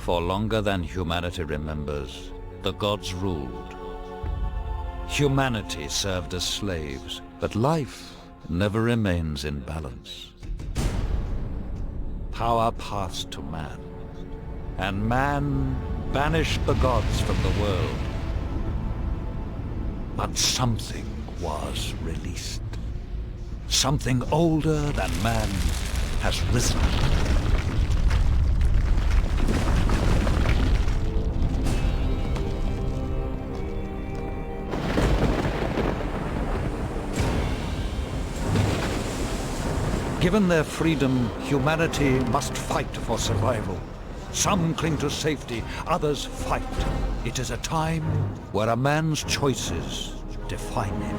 For longer than humanity remembers, the gods ruled. Humanity served as slaves, but life never remains in balance. Power passed to man, and man banished the gods from the world. But something was released. Something older than man has risen. Given their freedom, humanity must fight for survival. Some cling to safety, others fight. It is a time where a man's choices define him.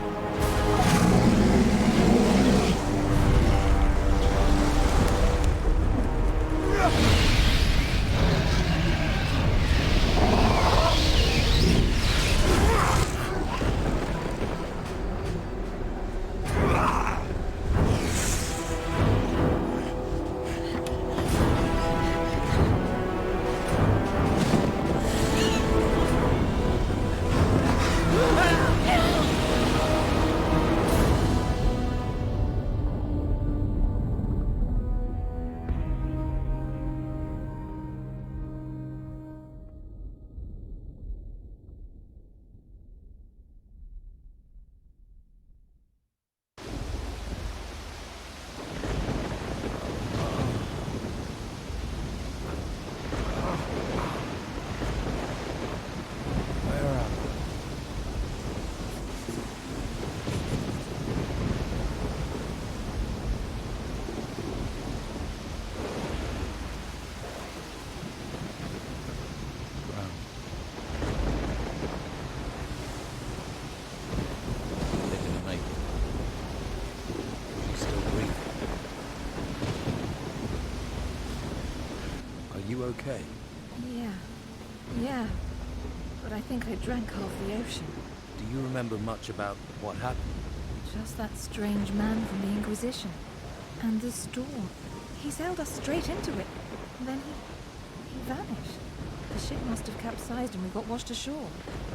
You okay? Yeah. But I think I drank half the ocean. Do you remember much about what happened? Just that strange man from the Inquisition. And the storm. He sailed us straight into it. And then he vanished. The ship must have capsized and we got washed ashore.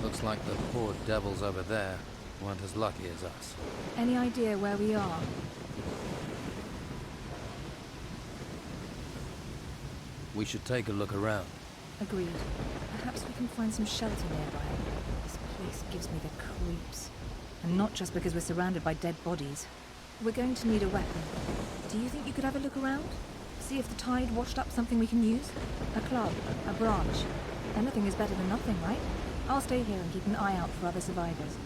Looks like the poor devils over there weren't as lucky as us. Any idea where we are? We should take a look around. Agreed. Perhaps we can find some shelter nearby. This place gives me the creeps. And not just because we're surrounded by dead bodies. We're going to need a weapon. Do you think you could have a look around? See if the tide washed up something we can use? A club, a branch. Anything is better than nothing, right? I'll stay here and keep an eye out for other survivors.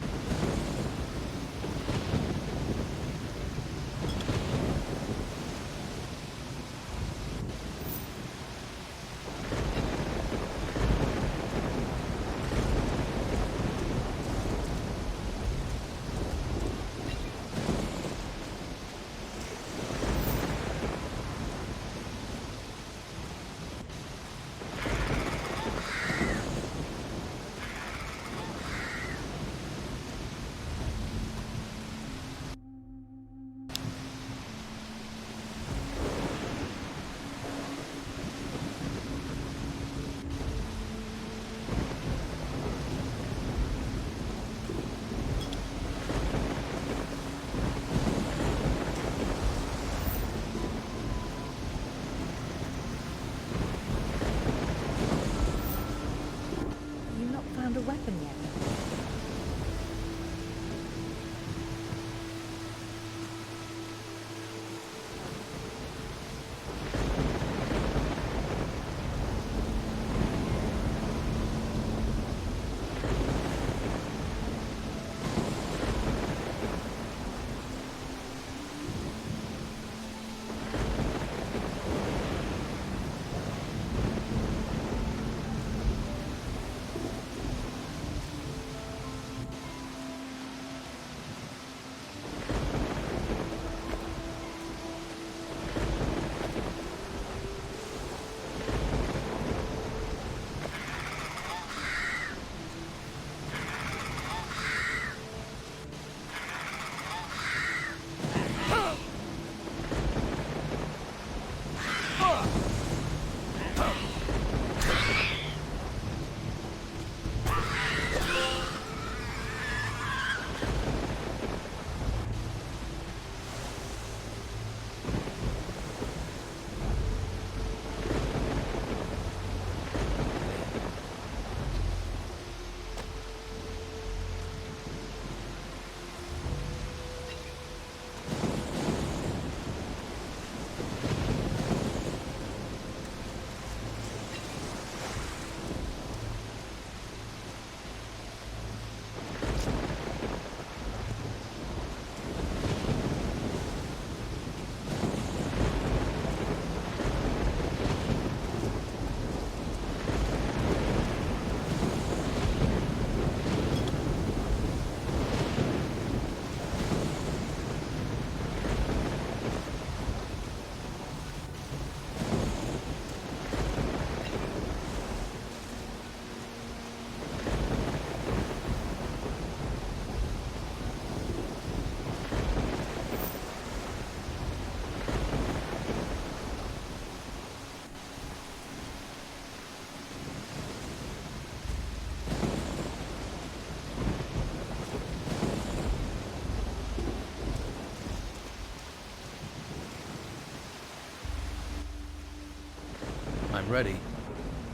I'm ready.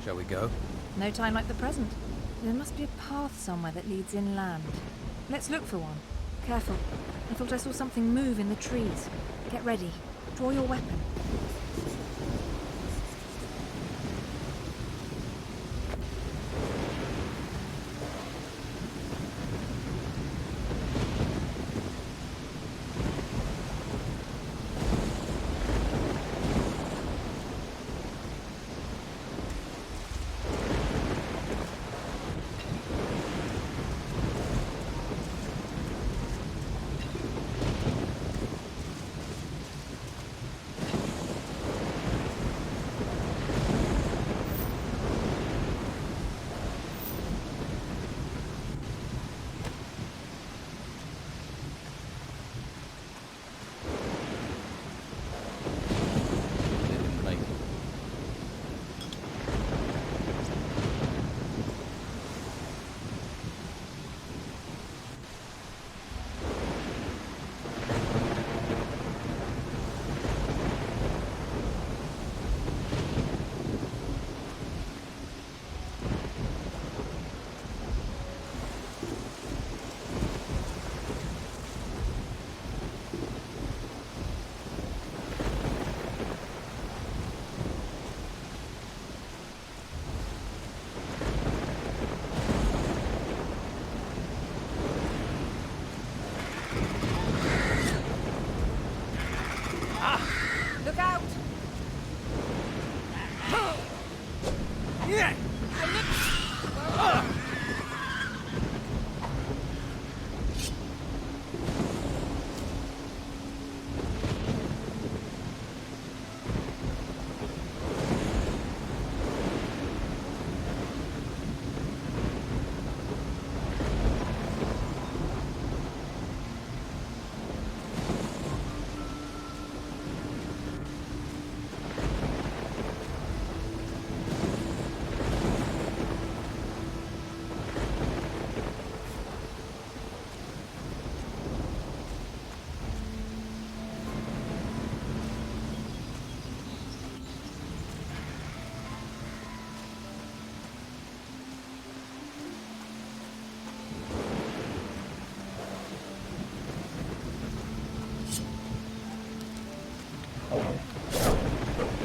Shall we go? No time like the present. There must be a path somewhere that leads inland. Let's look for one. Careful. I thought I saw something move in the trees. Get ready. Draw your weapon. Didn't make it. Look out!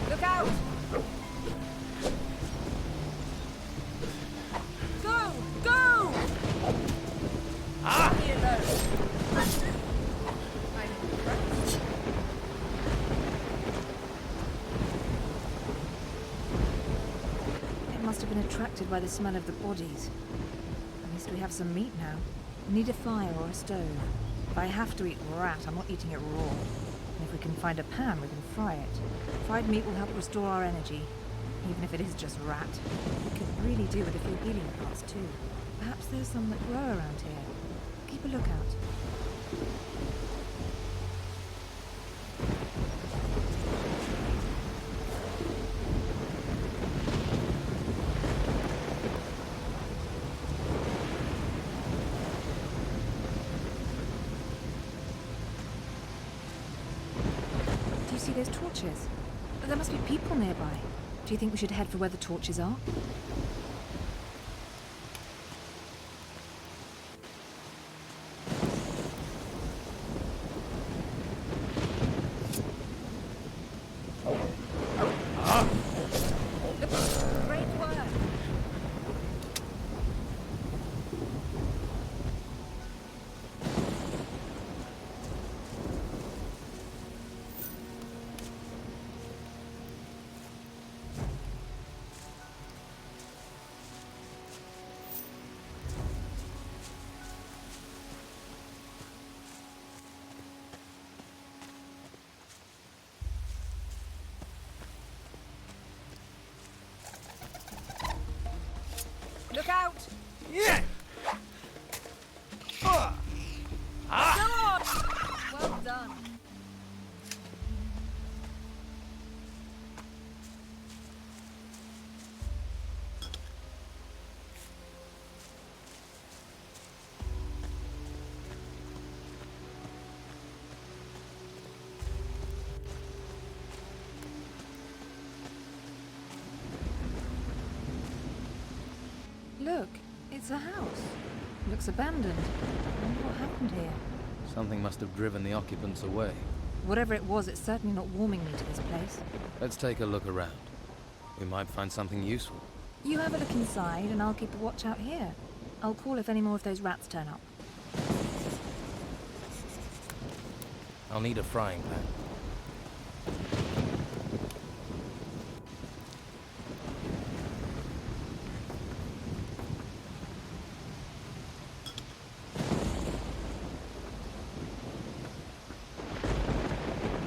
Look out! Go! Go! Leave me alone. I'm impressed. It must have been attracted by the smell of the bodies. At least we have some meat now. We need a fire or a stove. If I have to eat rat, I'm not eating it raw. And if we can find a pan, we can fry it. Fried meat will help restore our energy, even if it is just rat. We could really do with a few healing plants too. Perhaps there's some that grow around here. Keep a lookout. Do you see those torches? There must be people nearby. Do you think we should head for where the torches are? Great work! Look out! Yeah! Come on! Well done. Look, it's a house. Looks abandoned. I wonder what happened here. Something must have driven the occupants away. Whatever it was, it's certainly not warming me to this place. Let's take a look around. We might find something useful. You have a look inside, and I'll keep a watch out here. I'll call if any more of those rats turn up. I'll need a frying pan.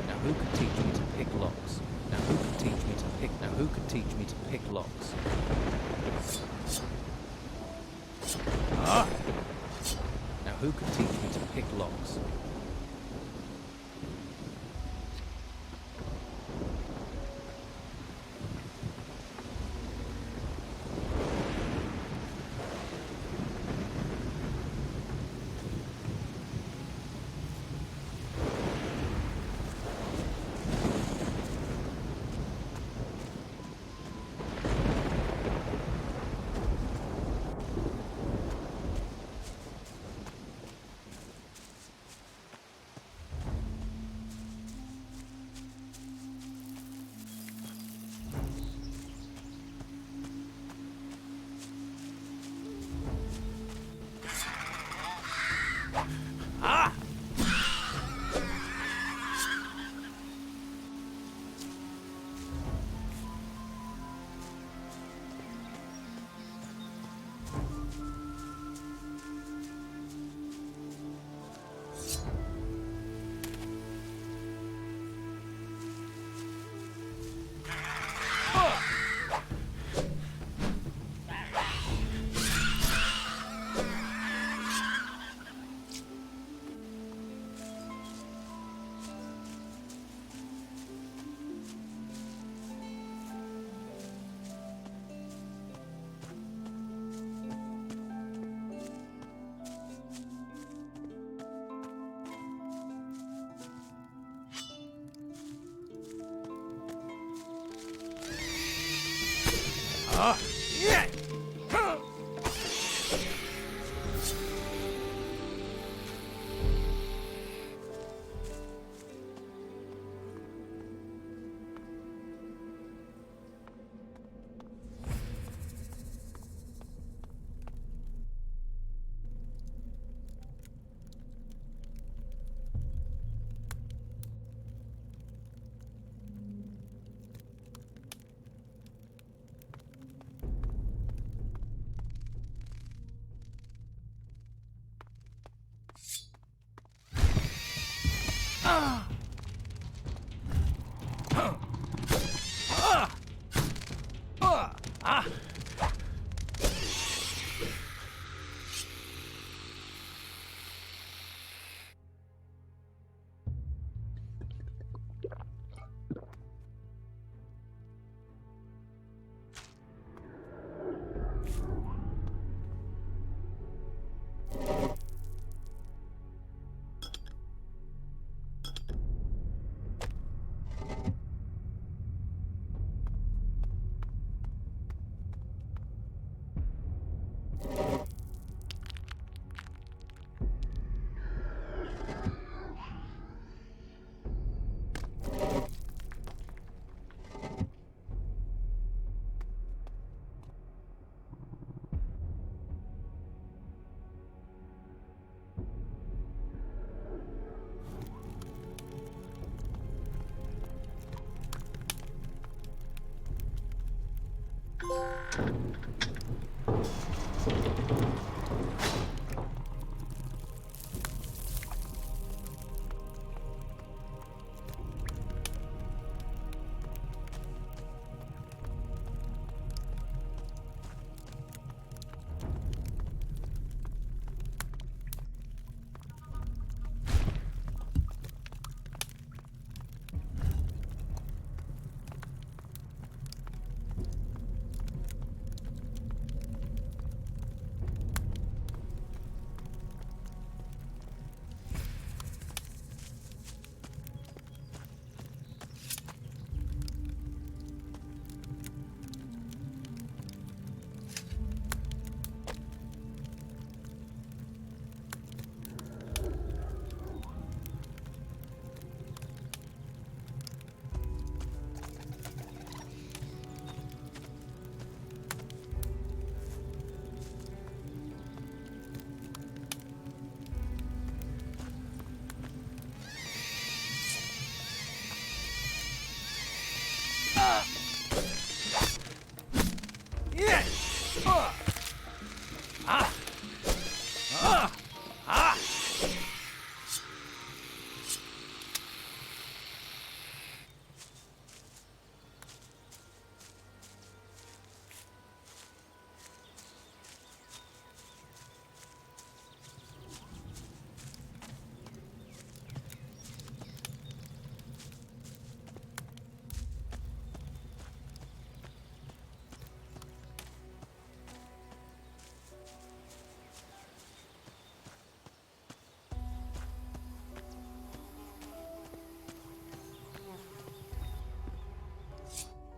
Now who could teach me to pick locks? Now who could teach me to pick? Now who could teach me to pick locks? Now who could teach me to pick locks?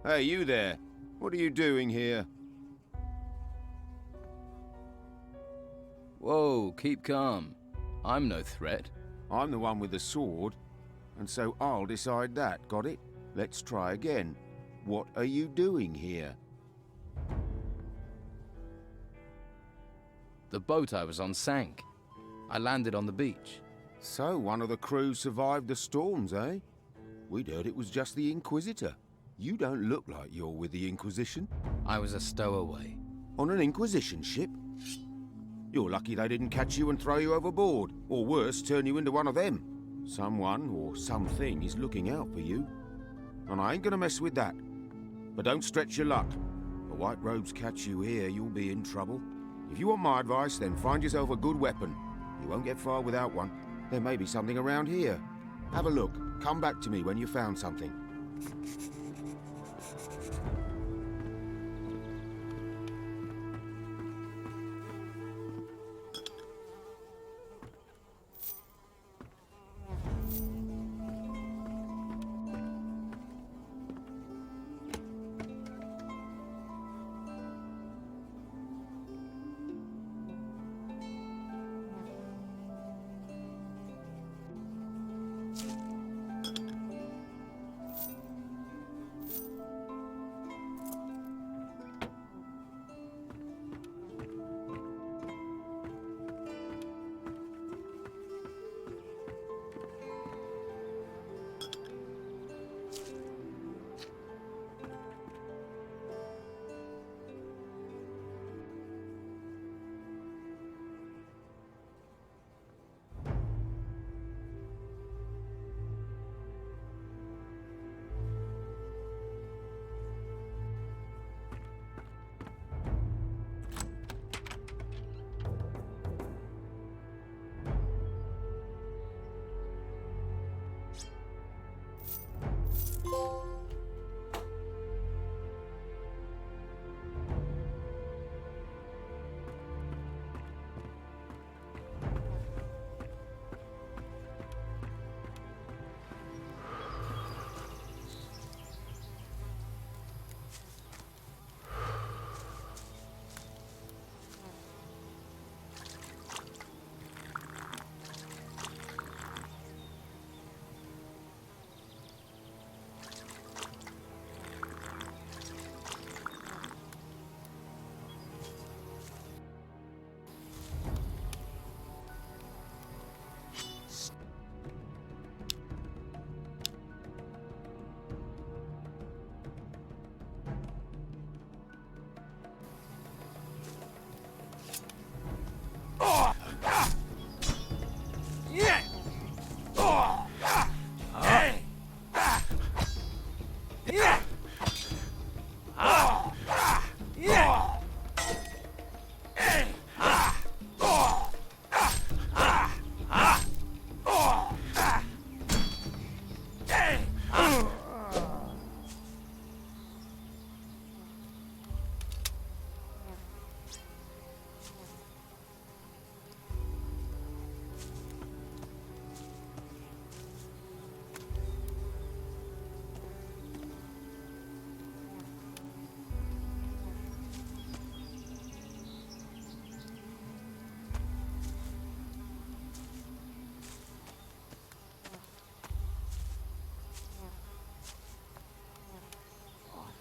Hey, you there. What are you doing here? Whoa, keep calm. I'm no threat. I'm the one with the sword, and so I'll decide that, got it? Let's try again. What are you doing here? The boat I was on sank. I landed on the beach. So one of the crew survived the storms, eh? We'd heard it was just the Inquisitor. You don't look like you're with the Inquisition. I was a stowaway. On an Inquisition ship? You're lucky they didn't catch you and throw you overboard, or worse, turn you into one of them. Someone or something is looking out for you. And I ain't gonna mess with that. But don't stretch your luck. The White Robes catch you here, you'll be in trouble. If you want my advice, then find yourself a good weapon. You won't get far without one. There may be something around here. Have a look. Come back to me when you found something.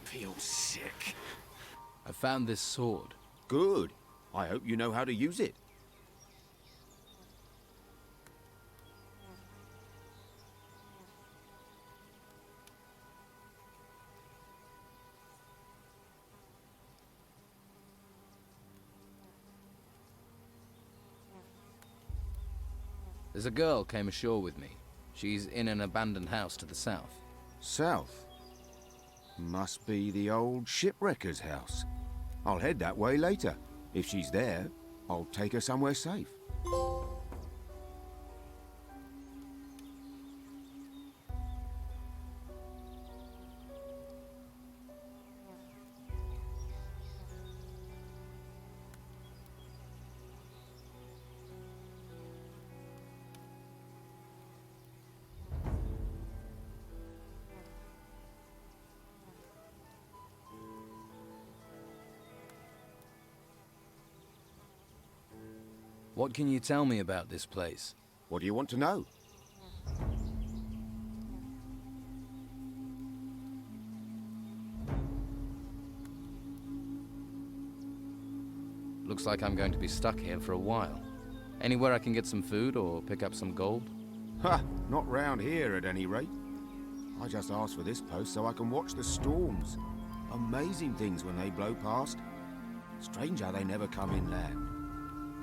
Feel sick. I found this sword. Good. I hope you know how to use it. There's a girl came ashore with me. She's in an abandoned house to the south. South? Must be the old shipwrecker's house. I'll head that way later. If she's there, I'll take her somewhere safe. What can you tell me about this place? What do you want to know? Looks like I'm going to be stuck here for a while. Anywhere I can get some food or pick up some gold? Ha! Not round here, at any rate. I just asked for this post so I can watch the storms. Amazing things when they blow past. Strange how they never come inland.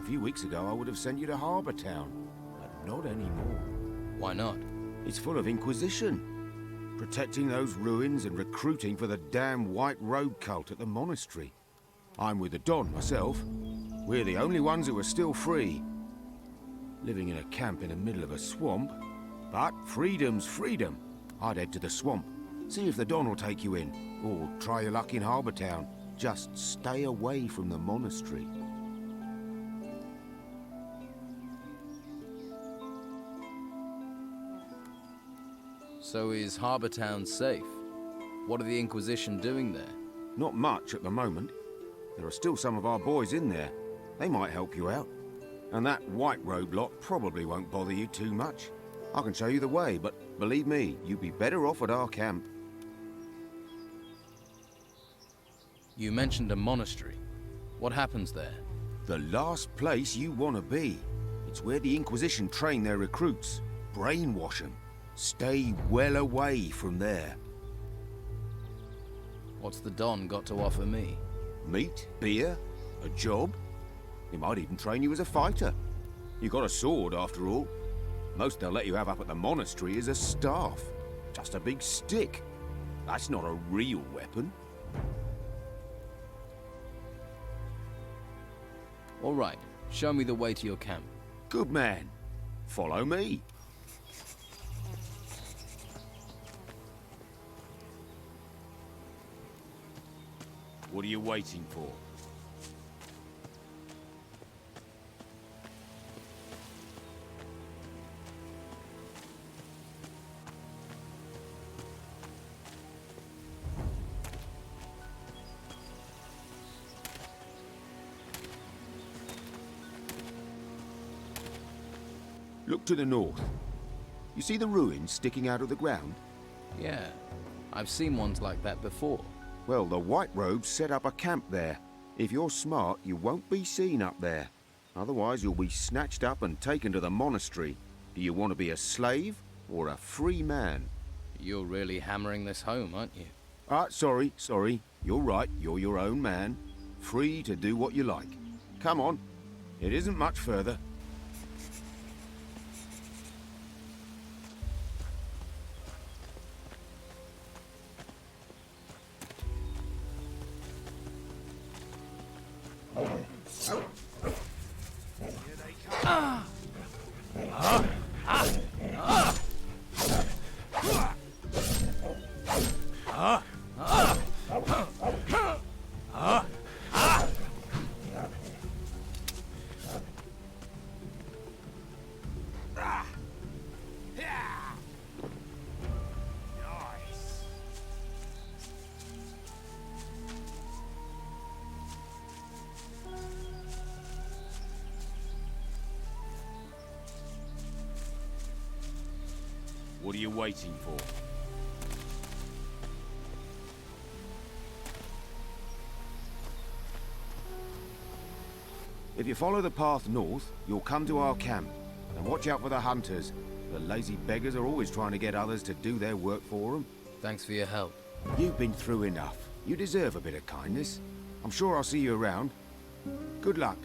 A few weeks ago I would have sent you to Harbour Town, but not anymore. Why not? It's full of Inquisition. Protecting those ruins and recruiting for the damn White Robe cult at the monastery. I'm with the Don myself. We're the only ones who are still free. Living in a camp in the middle of a swamp. But freedom's freedom. I'd head to the swamp. See if the Don will take you in. Or try your luck in Harbour Town. Just stay away from the monastery. So is Harbour Town safe? What are the Inquisition doing there? Not much at the moment. There are still some of our boys in there. They might help you out. And that White Robe lot probably won't bother you too much. I can show you the way, but believe me, you'd be better off at our camp. You mentioned a monastery. What happens there? The last place you want to be. It's where the Inquisition train their recruits. Brainwash them. Stay well away from there. What's the Don got to offer me? Meat, beer, a job. He might even train you as a fighter. You got a sword, after all. Most they'll let you have up at the monastery is a staff. Just a big stick. That's not a real weapon. All right, show me the way to your camp. Good man. Follow me. What are you waiting for? Look to the north. You see the ruins sticking out of the ground? Yeah, I've seen ones like that before. Well, the White Robes set up a camp there. If you're smart, you won't be seen up there. Otherwise, you'll be snatched up and taken to the monastery. Do you want to be a slave or a free man? You're really hammering this home, aren't you? Sorry. You're right, you're your own man. Free to do what you like. Come on. It isn't much further. What are you waiting for? If you follow the path north, you'll come to our camp. And watch out for the hunters. The lazy beggars are always trying to get others to do their work for them. Thanks for your help. You've been through enough. You deserve a bit of kindness. I'm sure I'll see you around. Good luck.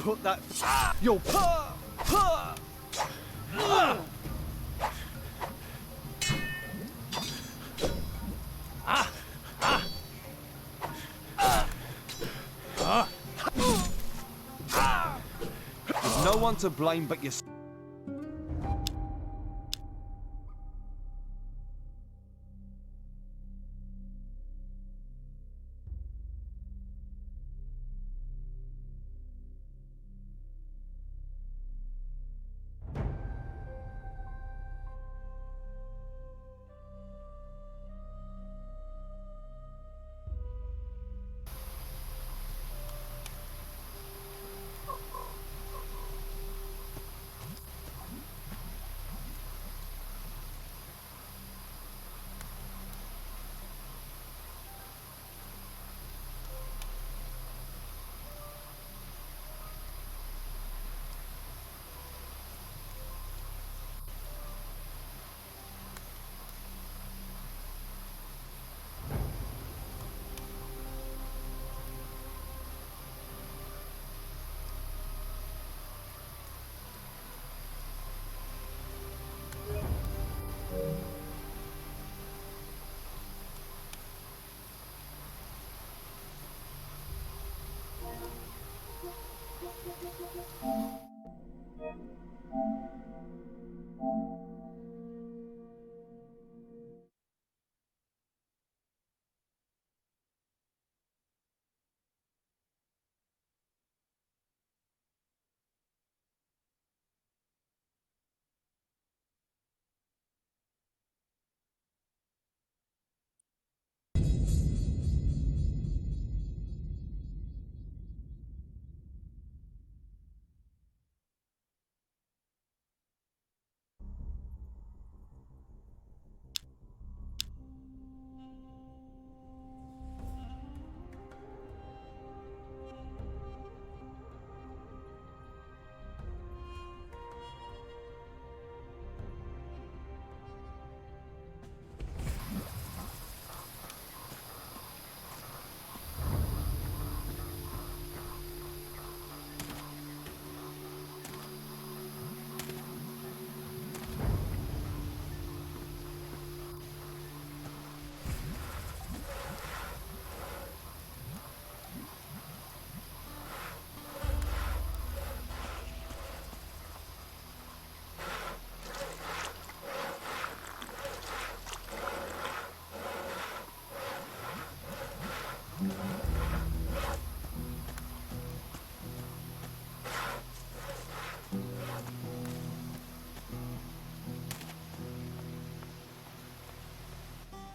put that... You'll put... There's no one to blame but yourself.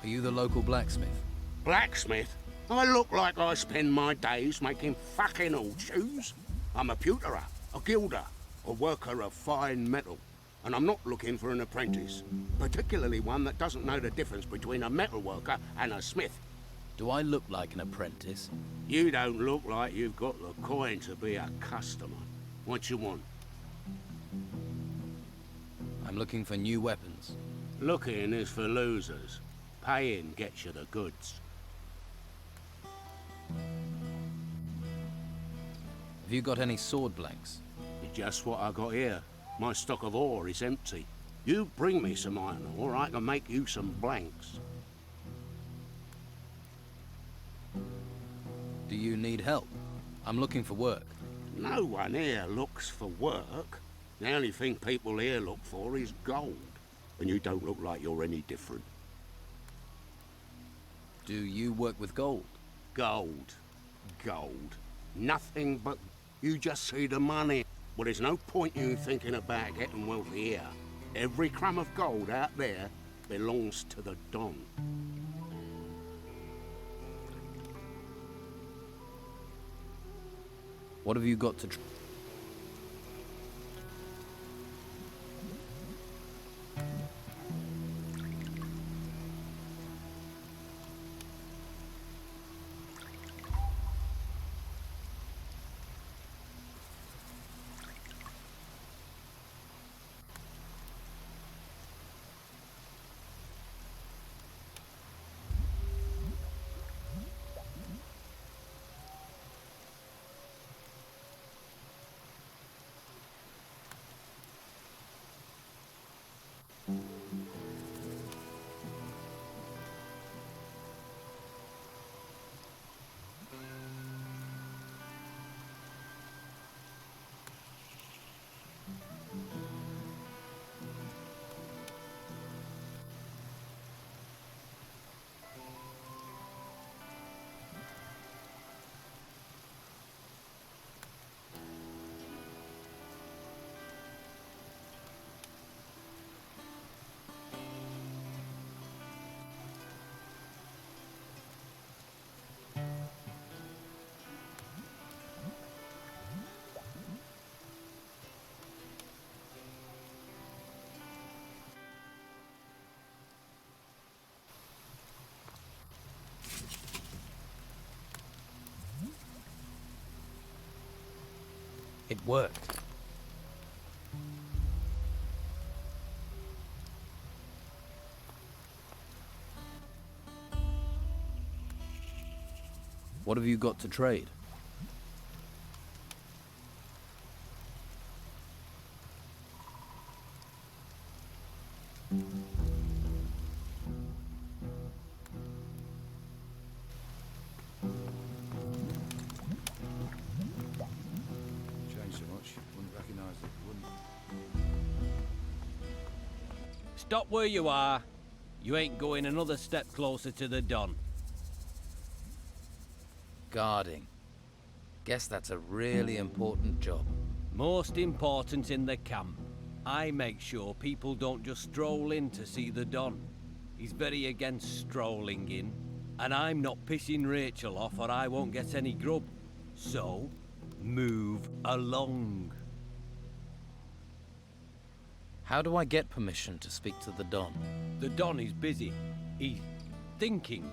Are you the local blacksmith? Blacksmith? I look like I spend my days making fucking horseshoes. I'm a pewterer, a gilder, a worker of fine metal. And I'm not looking for an apprentice, particularly one that doesn't know the difference between a metal worker and a smith. Do I look like an apprentice? You don't look like you've got the coin to be a customer. What you want? I'm looking for new weapons. Looking is for losers. Paying gets you the goods. Have you got any sword blanks? Just what I got here. My stock of ore is empty. You bring me some iron ore, I can make you some blanks. Do you need help? I'm looking for work. No one here looks for work. The only thing people here look for is gold. And you don't look like you're any different. Do you work with gold? Gold. Gold. Nothing but... You just see the money. Well, there's no point you thinking about getting wealthy here. Every crumb of gold out there belongs to the Don. What have you got to... It worked. What have you got to trade? Changed so much, wouldn't recognise it, wouldn't. Stop where you are. You ain't going another step closer to the Don. Guarding. Guess that's a really important job. Most important in the camp. I make sure people don't just stroll in to see the Don. He's very against strolling in. And I'm not pissing Rachel off or I won't get any grub. So, move along. How do I get permission to speak to the Don? The Don is busy. He's thinking.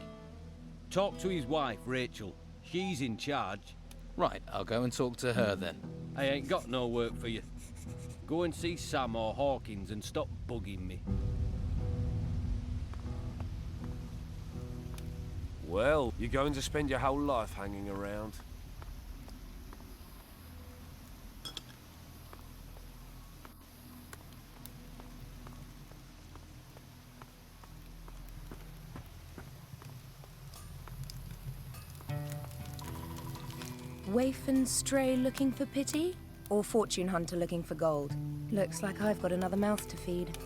Talk to his wife, Rachel. She's in charge. Right, I'll go and talk to her then. I ain't got no work for you. Go and see Sam or Hawkins and stop bugging me. Well, you're going to spend your whole life hanging around. Waif and stray looking for pity? Or fortune hunter looking for gold? Looks like I've got another mouth to feed.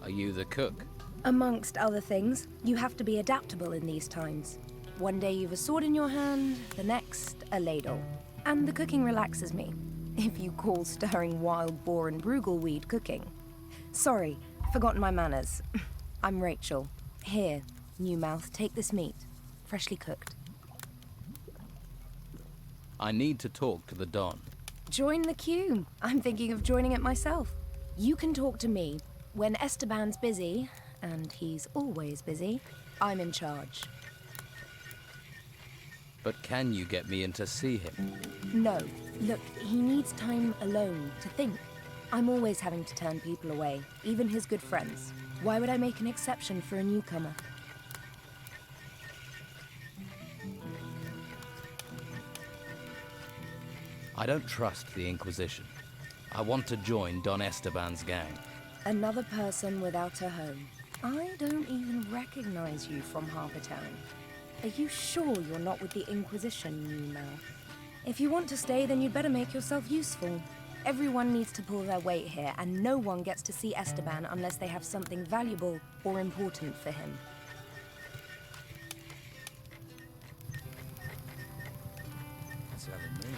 Are you the cook? Amongst other things, you have to be adaptable in these times. One day you've a sword in your hand, the next a ladle. And the cooking relaxes me, if you call stirring wild boar and bruggelweed cooking. Sorry, forgotten my manners. I'm Rachel. Here, new mouth, take this meat. Freshly cooked. I need to talk to the Don. Join the queue. I'm thinking of joining it myself. You can talk to me. When Esteban's busy, and he's always busy, I'm in charge. But can you get me in to see him? No. Look, he needs time alone to think. I'm always having to turn people away, even his good friends. Why would I make an exception for a newcomer? I don't trust the Inquisition. I want to join Don Esteban's gang. Another person without a home. I don't even recognize you from Harbour Town. Are you sure you're not with the Inquisition, new mouth? If you want to stay, then you'd better make yourself useful. Everyone needs to pull their weight here, and no one gets to see Esteban unless they have something valuable or important for him. It's having me.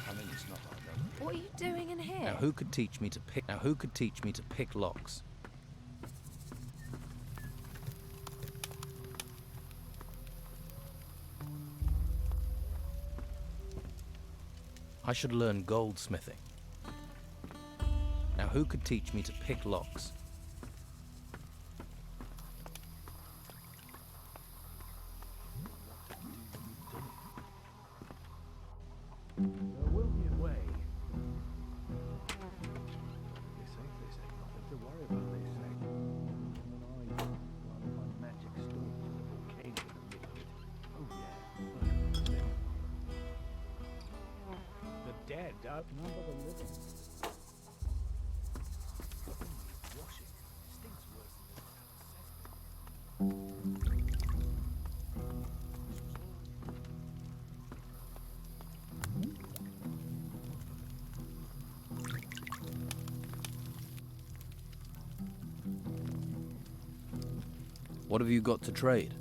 I mean, it's not like that. What are you doing in here? Now who could teach me to pick locks? I should learn goldsmithing. Now who could teach me to pick locks? There will be a way. They say nothing to worry about, they say. When I run my magic storm to the volcano in the middle of it. Oh yeah, the dead outnumber the living. Washing stinks worse than What have you got to trade?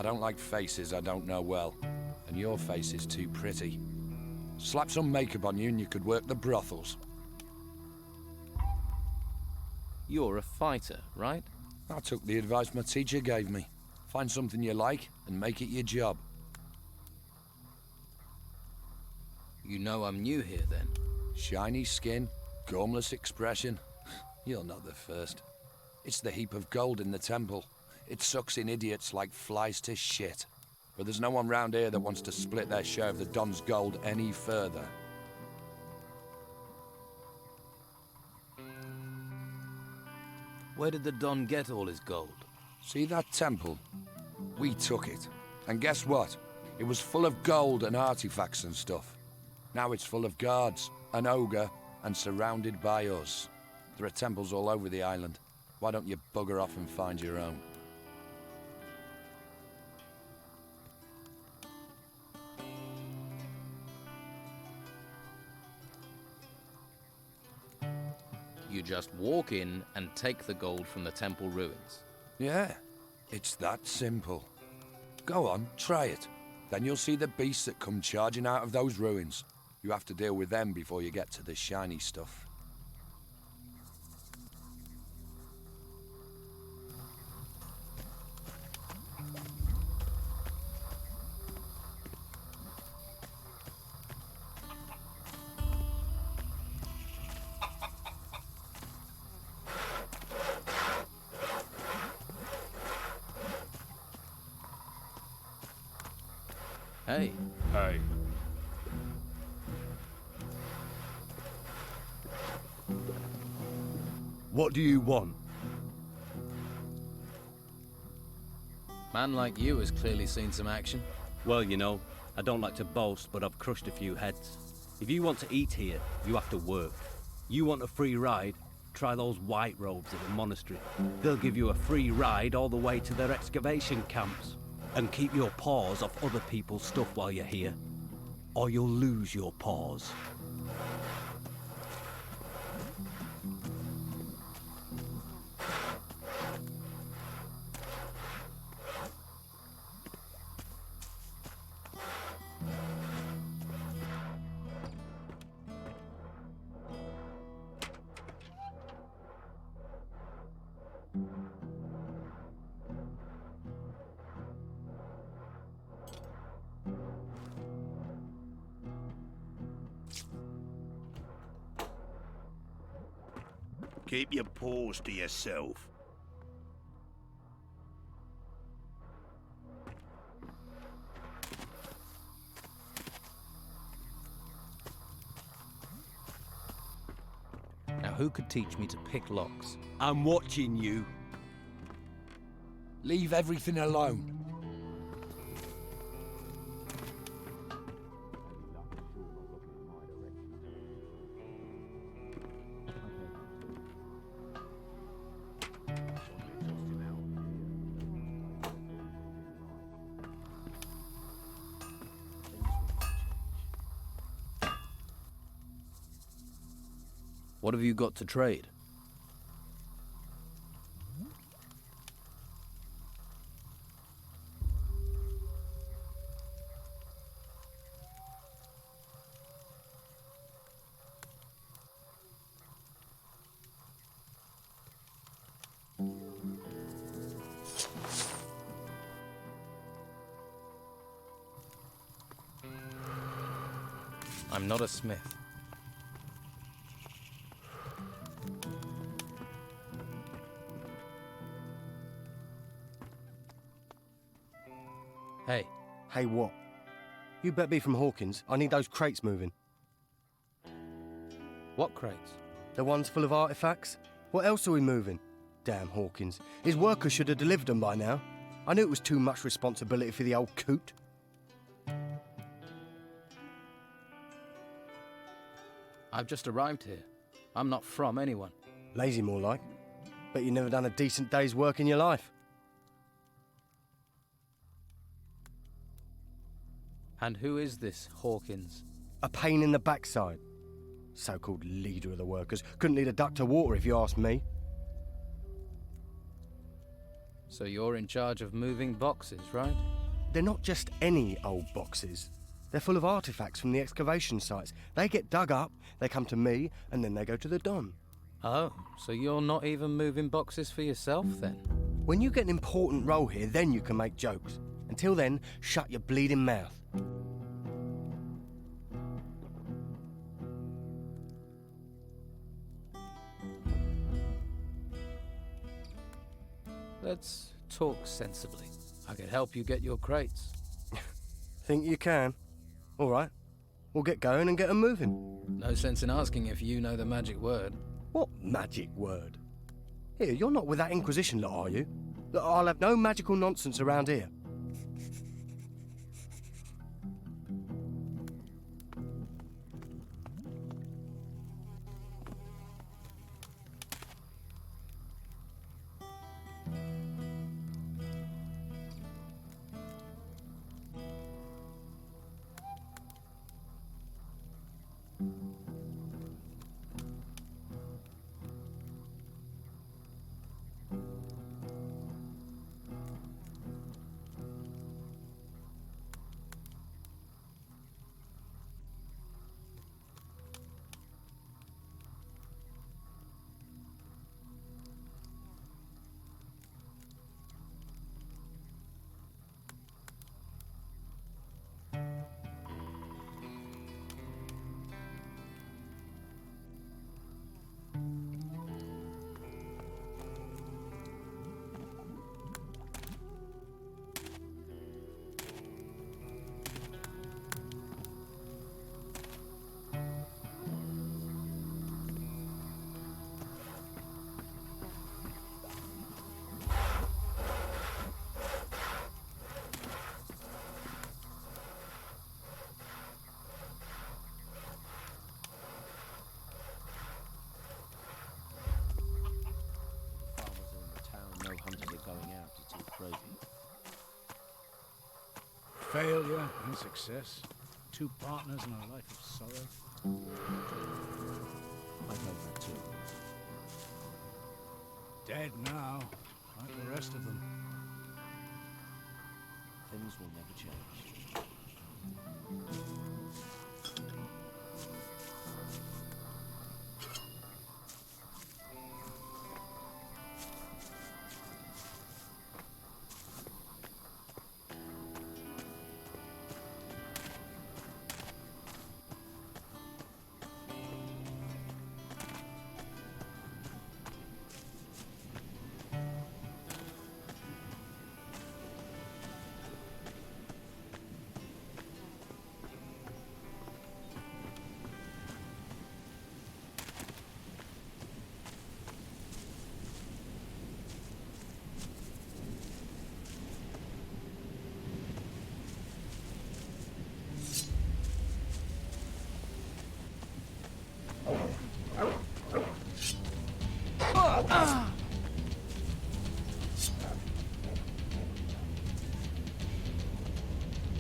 I don't like faces I don't know well, and your face is too pretty. Slap some makeup on you and you could work the brothels. You're a fighter, right? I took the advice my teacher gave me. Find something you like and make it your job. You know I'm new here then. Shiny skin, gormless expression. You're not the first. It's the heap of gold in the temple. It sucks in idiots like flies to shit. But there's no one round here that wants to split their share of the Don's gold any further. Where did the Don get all his gold? See that temple? We took it. And guess what? It was full of gold and artifacts and stuff. Now it's full of guards, an ogre, and surrounded by us. There are temples all over the island. Why don't you bugger off and find your own? You just walk in and take the gold from the temple ruins. Yeah, it's that simple. Go on, try it. Then you'll see the beasts that come charging out of those ruins. You have to deal with them before you get to the shiny stuff. Hey. Hey. What do you want? Man like you has clearly seen some action. Well, you know, I don't like to boast, but I've crushed a few heads. If you want to eat here, you have to work. You want a free ride? Try those white robes at the monastery. They'll give you a free ride all the way to their excavation camps. And keep your paws off other people's stuff while you're here, or you'll lose your paws. Keep your paws to yourself. Now who could teach me to pick locks? I'm watching you. Leave everything alone. What have you got to trade? I'm not a smith. Hey. Hey, what? You better be from Hawkins. I need those crates moving. What crates? The ones full of artifacts? What else are we moving? Damn Hawkins. His workers should have delivered them by now. I knew it was too much responsibility for the old coot. I've just arrived here. I'm not from anyone. Lazy more like. Bet you never done a decent day's work in your life. And who is this Hawkins? A pain in the backside. So-called leader of the workers. Couldn't lead a duck to water if you ask me. So you're in charge of moving boxes, right? They're not just any old boxes. They're full of artifacts from the excavation sites. They get dug up, they come to me, and then they go to the Don. Oh, so you're not even moving boxes for yourself then? When you get an important role here, then you can make jokes. Until then, shut your bleeding mouth. Let's talk sensibly. I could help you get your crates. Think you can? All right. We'll get going and get 'em moving. No sense in asking if you know the magic word. What magic word? Here, you're not with that Inquisition lot, are you? Look, I'll have no magical nonsense around here. Failure and success. Two partners in a life of sorrow. I know that too. Dead now, like the rest of them. Things will never change.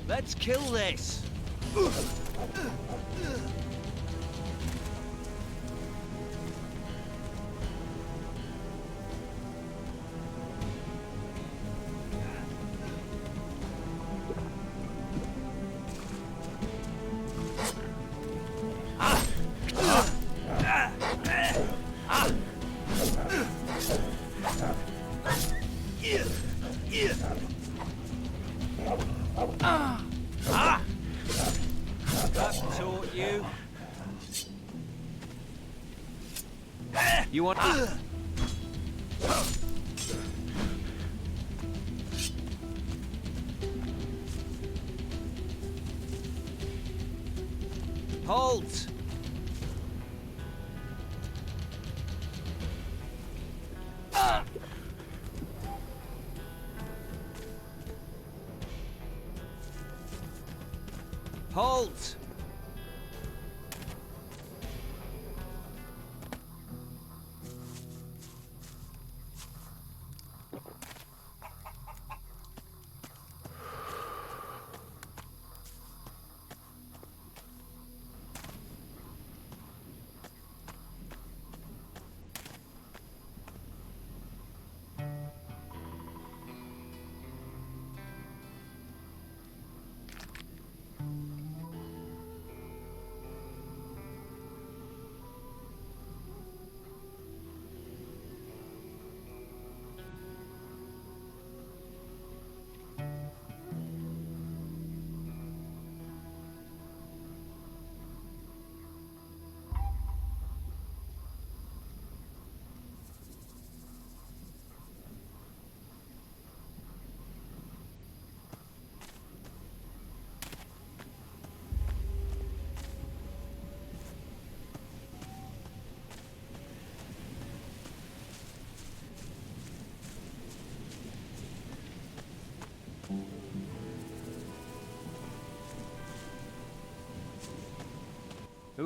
Let's kill this! That taught you. You want... Halt! Halt!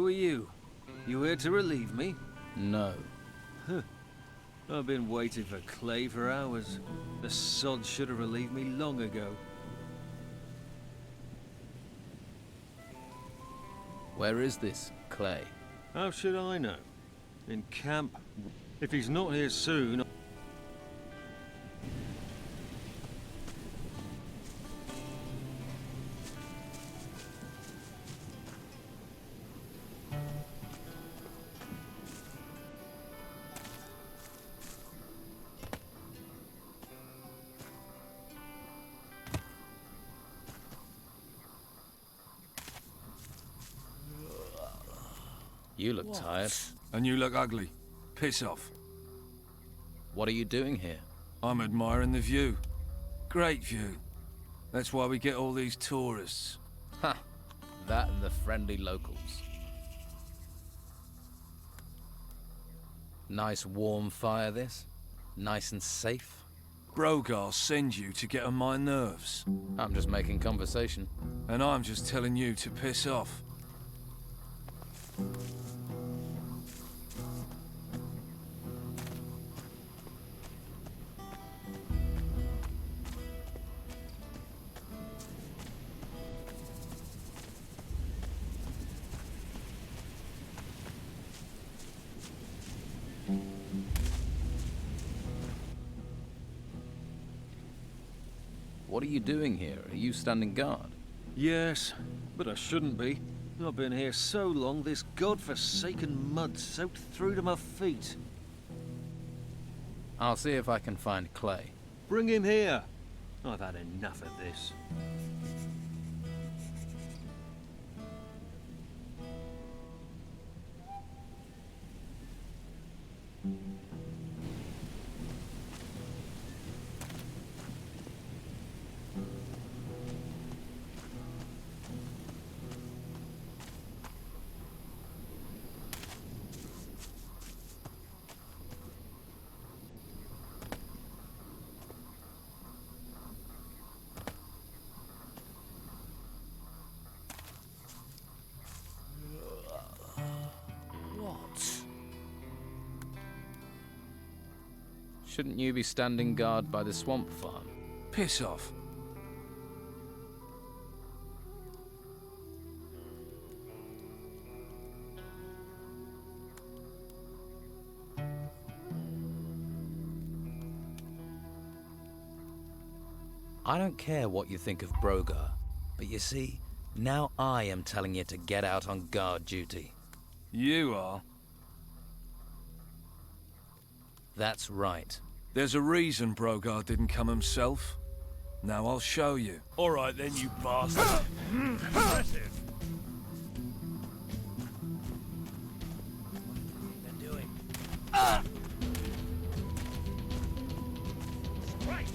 Who are you? You here to relieve me? No. I've been waiting for Clay for hours. The sod should have relieved me long ago. Where is this Clay? How should I know? In camp. If he's not here soon... You look tired. And you look ugly. Piss off. What are you doing here? I'm admiring the view. Great view. That's why we get all these tourists. Ha! That and the friendly locals. Nice warm fire, this? Nice and safe? Brogar sends you to get on my nerves. I'm just making conversation. And I'm just telling you to piss off. What are you doing here? Are you standing guard? Yes, but I shouldn't be. I've been here so long, this godforsaken mud soaked through to my feet. I'll see if I can find Clay. Bring him here. I've had enough of this. Shouldn't you be standing guard by the swamp farm? Piss off. I don't care what you think of Brogar, but you see, now I am telling you to get out on guard duty. You are. That's right. There's a reason Brogar didn't come himself. Now I'll show you. All right then, you bastard. Impressive. They're doing. Strike.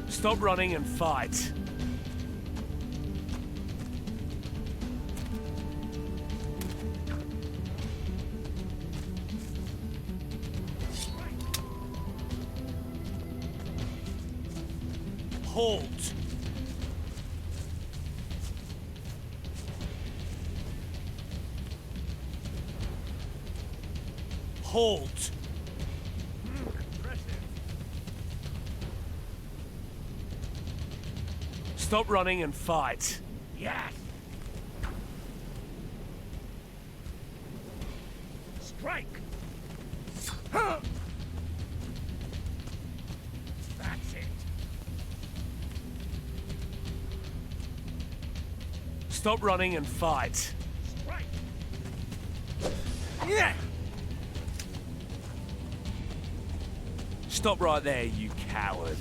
Stop running and fight. Halt! Halt! Stop running and fight. Yes! Strike! Huh. That's it. Stop running and fight. Strike! Yeah! Stop right there, you coward.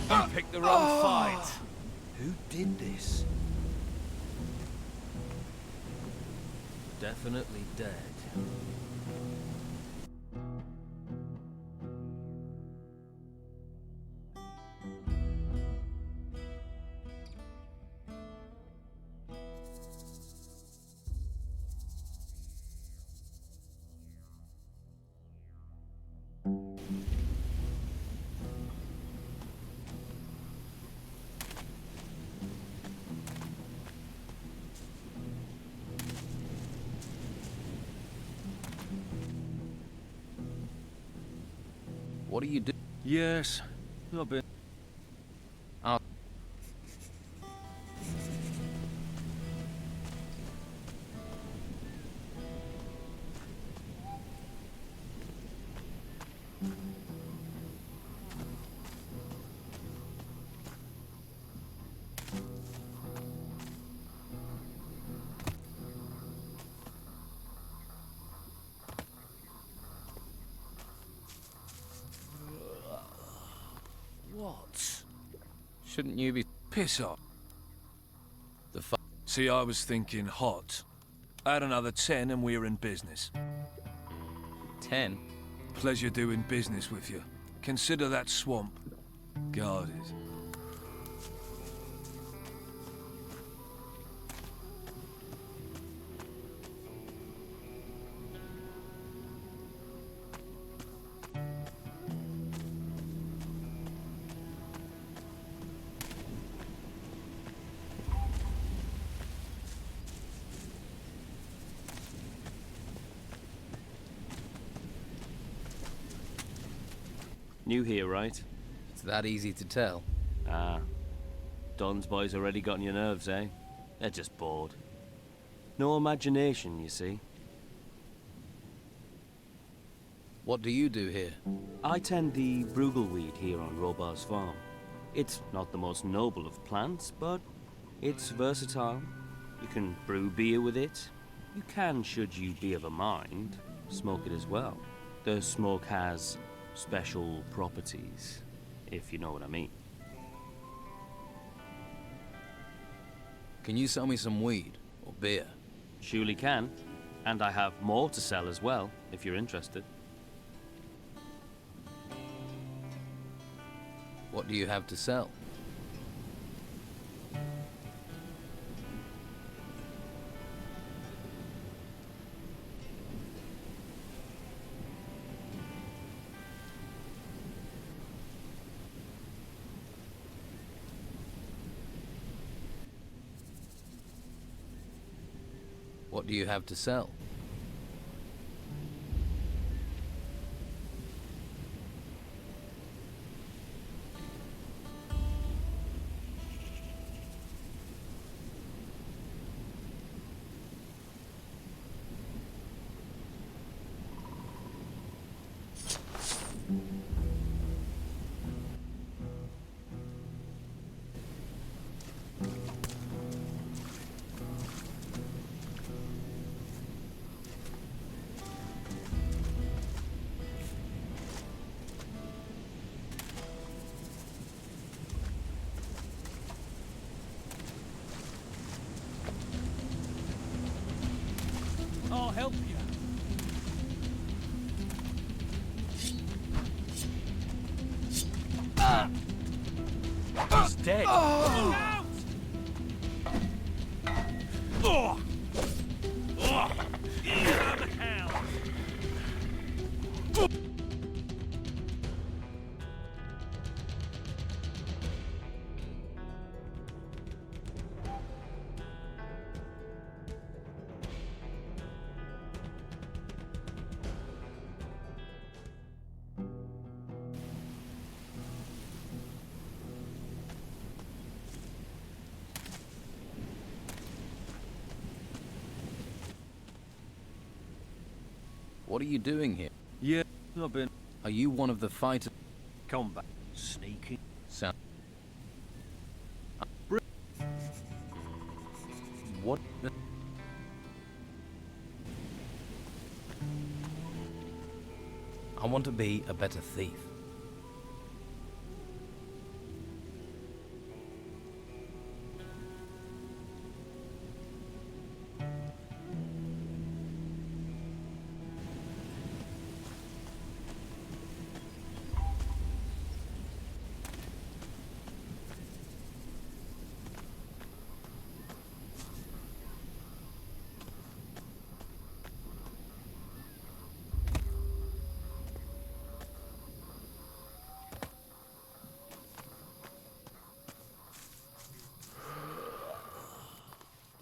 You picked the wrong fight. Who did this? Definitely dead. What do you do? Yes, I've been. Ah. What? Shouldn't you be... Piss off. The fu... See, I was thinking hot. Add another 10 and we're in business. 10? Pleasure doing business with you. Consider that swamp guarded. New here, right? It's that easy to tell. Ah. Don's boys already got on your nerves, eh? They're just bored. No imagination, you see. What do you do here? I tend the bruggelweed here on Robar's farm. It's not the most noble of plants, but it's versatile. You can brew beer with it. You can, should you be of a mind, smoke it as well. The smoke has special properties, if you know what I mean. Can you sell me some weed or beer? Surely can. And I have more to sell as well, if you're interested. What do you have to sell? What do you have to sell? I'll help you. He's dead. Look out! Damn hell! What are you doing here? Yeah, I've been. Are you one of the fighters? Combat. Sneaky. Sound. What? I want to be a better thief.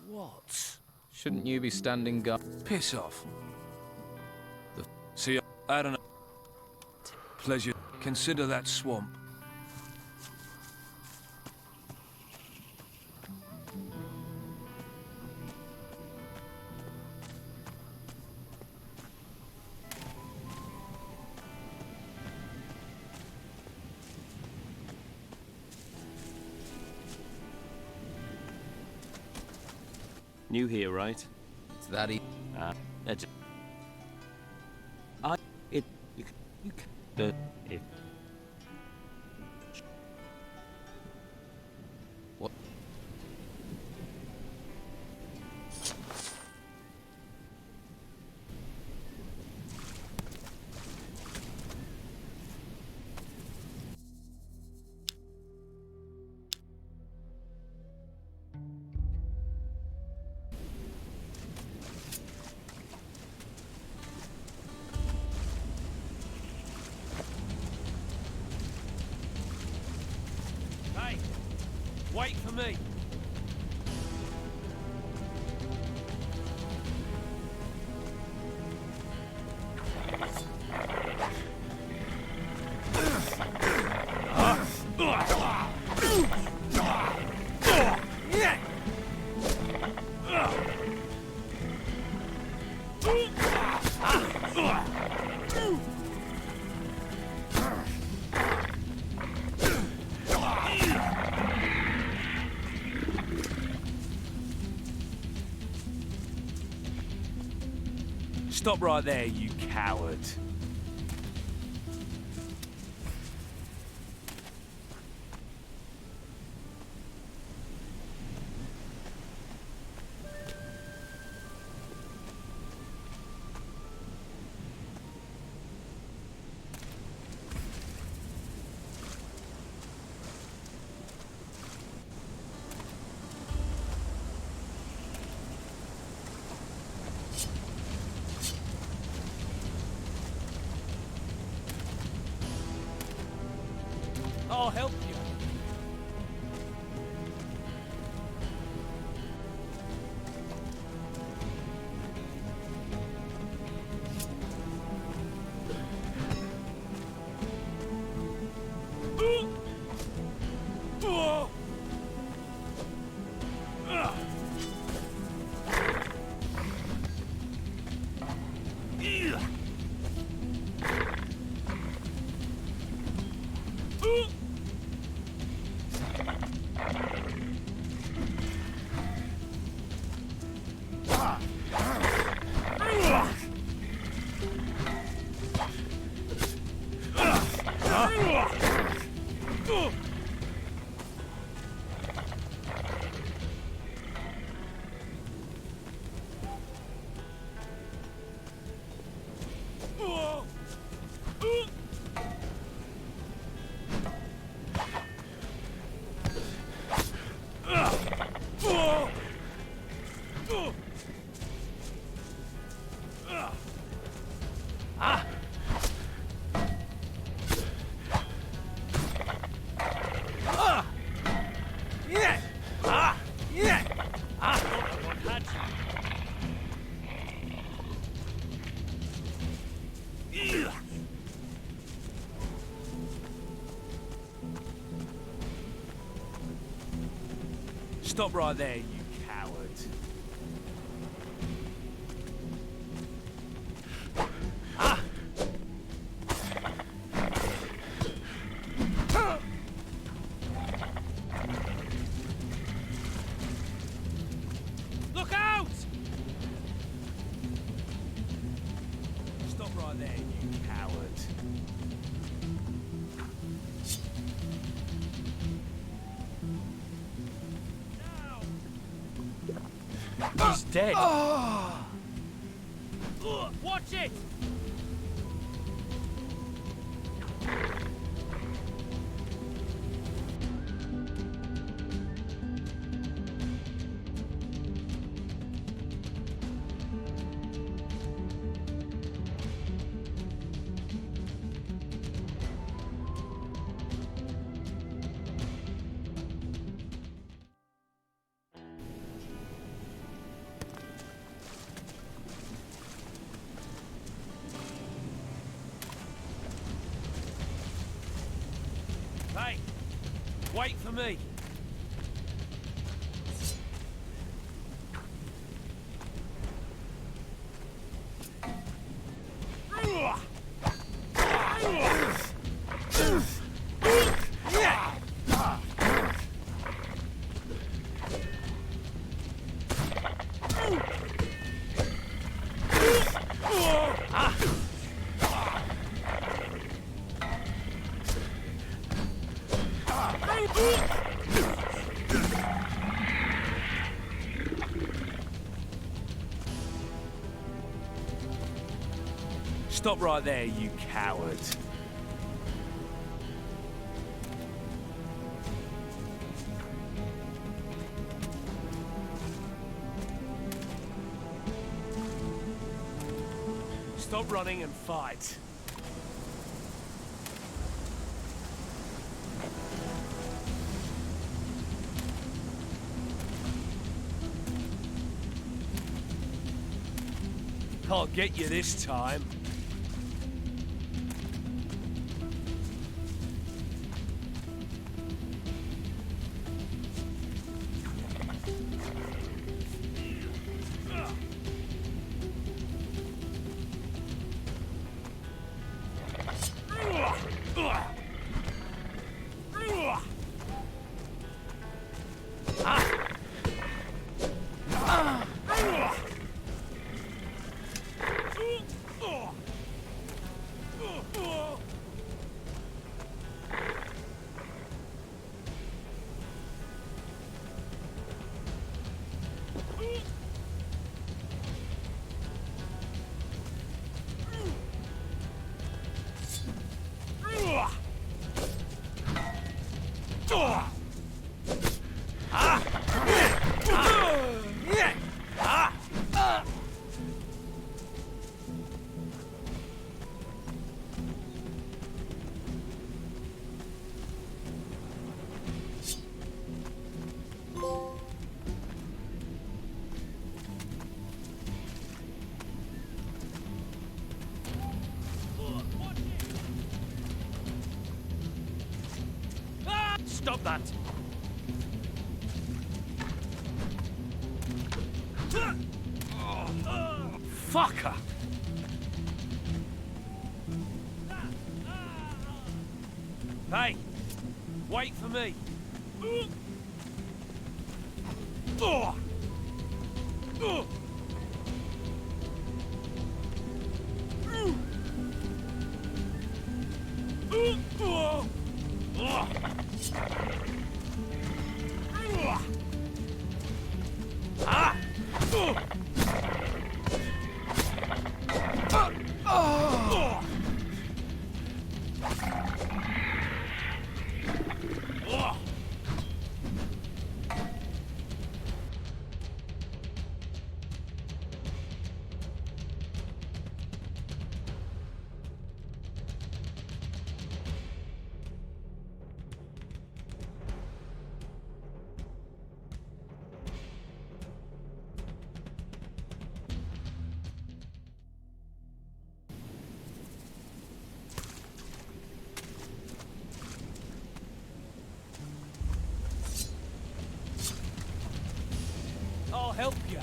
What? Shouldn't you be standing guard? Piss off. See, I don't know. Pleasure. Consider that swamp. New here, right? It's that easy. That's it. What? Hey, wait for me. Stop right there, you coward. I'll help you. Stop right there, you coward. Look out! Stop right there, you coward. He's dead. Watch it! Wait for me. Stop right there, you coward. Stop running and fight. I'll get you this time. Stop that! Fucker! Hey! Wait for me! I'll help you.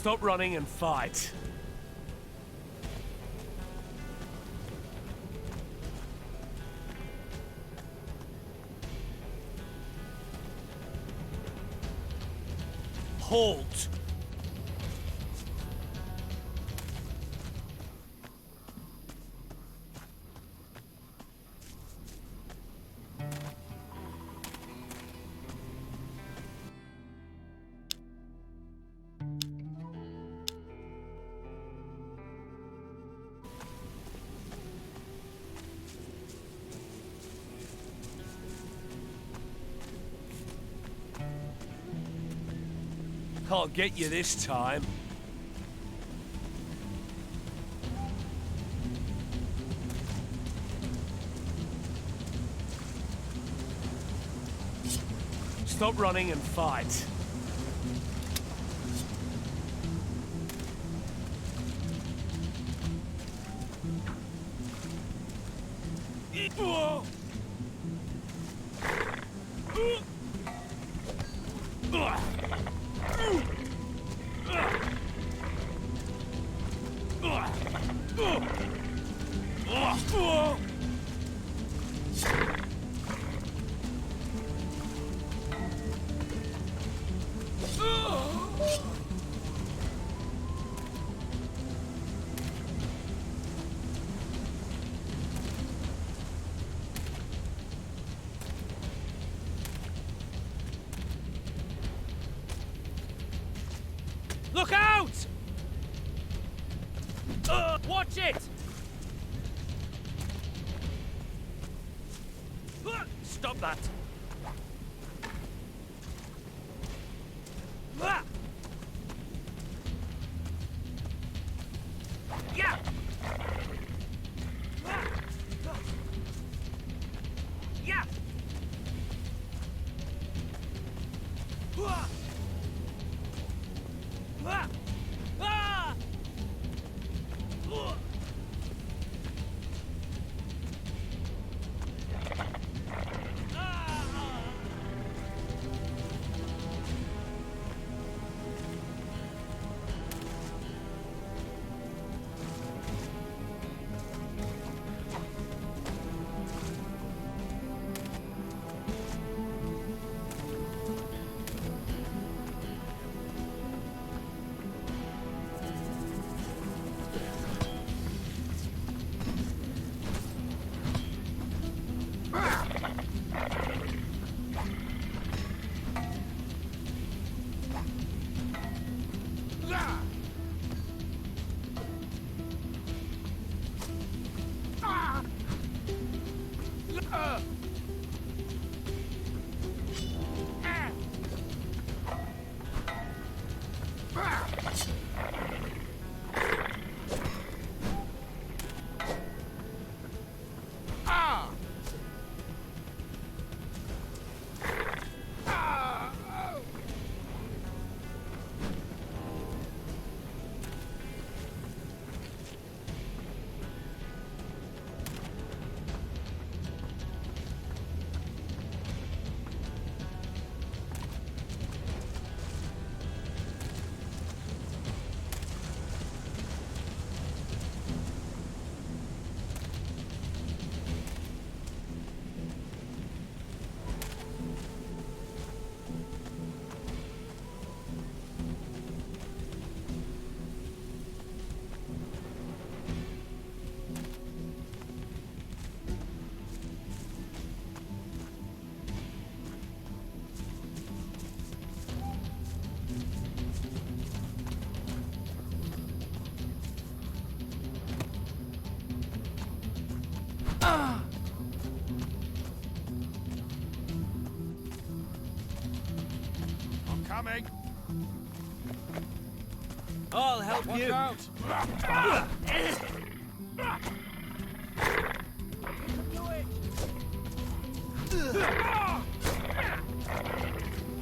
Stop running and fight. Halt! Can't get you this time. Stop running and fight. Look out! Watch it! Stop that! Yeah! Yeah! Coming. I'll help you. Out.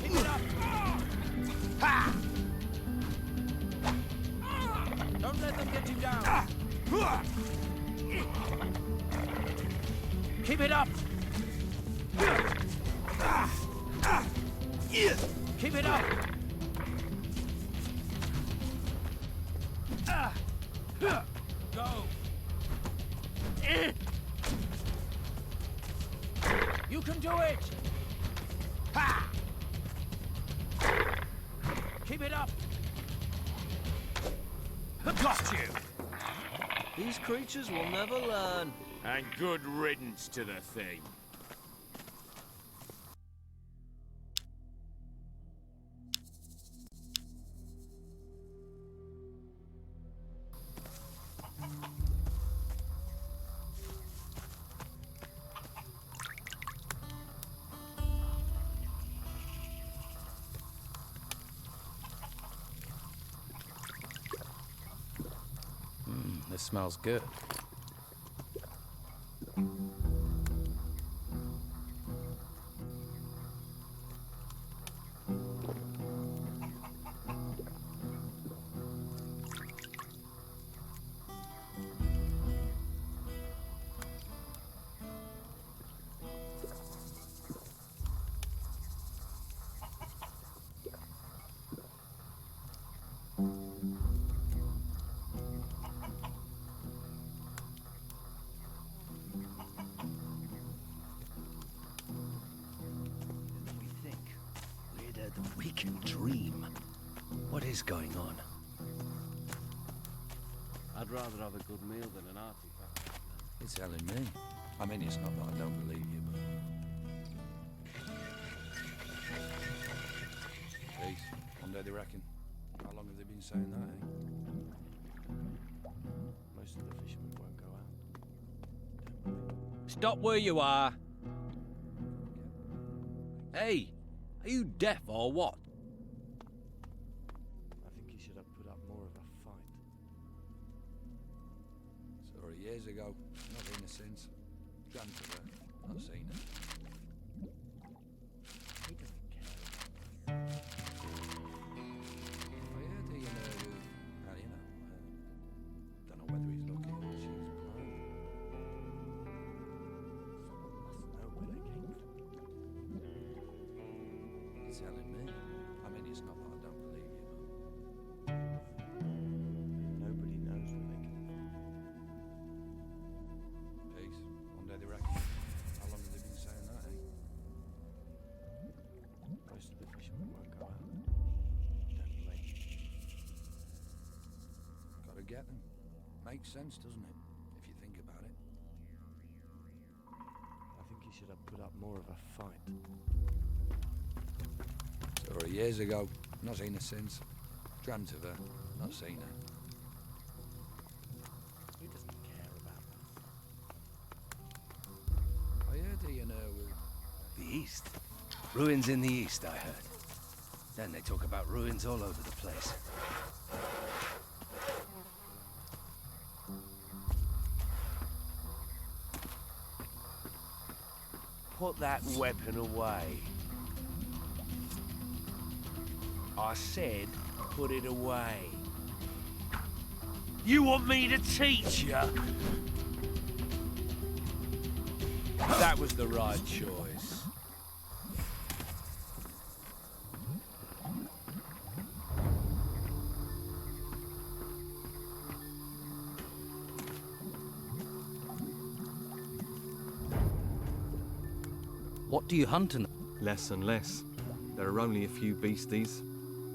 Keep it up. Ha! Don't let them get you down. Keep it up. Keep it up. Go! You can do it! Ha! Keep it up! Got you! These creatures will never learn. And good riddance to the thing. This smells good. We can dream. What is going on? I'd rather have a good meal than an artifact. You're telling me. I mean, it's not that I don't believe you, but... Peace. One day they reckon. How long have they been saying that, eh? Most of the fishermen won't go out. Stop where you are! Hey! Are you deaf or what? I think he should have put up more of a fight. Saw her years ago. Not seen her since. Dreamt of her. Not seen her. He doesn't care. I heard he and her were... Well, you know, don't know whether he's lucky or she's blind. Someone must know where they came from. You're telling me. I mean, it's not that I don't believe you, Nobody knows where they came from. but... Peace. One day they reckon. How long have they been saying that, eh? Most of the fishermen won't go out. Don't blame them. Gotta get them. Makes sense, doesn't it? If you think about it. I think he should have put up more of a fight. Saw her years ago. Not seen her since. Dreamt of her. Not seen her. He doesn't care about us. I heard he and her were... The East? Ruins in the East, I heard. Then they talk about ruins all over the place. Put that weapon away. I said, put it away. You want me to teach you? That was the right choice. What do you hunt in? Less and less. There are only a few beasties.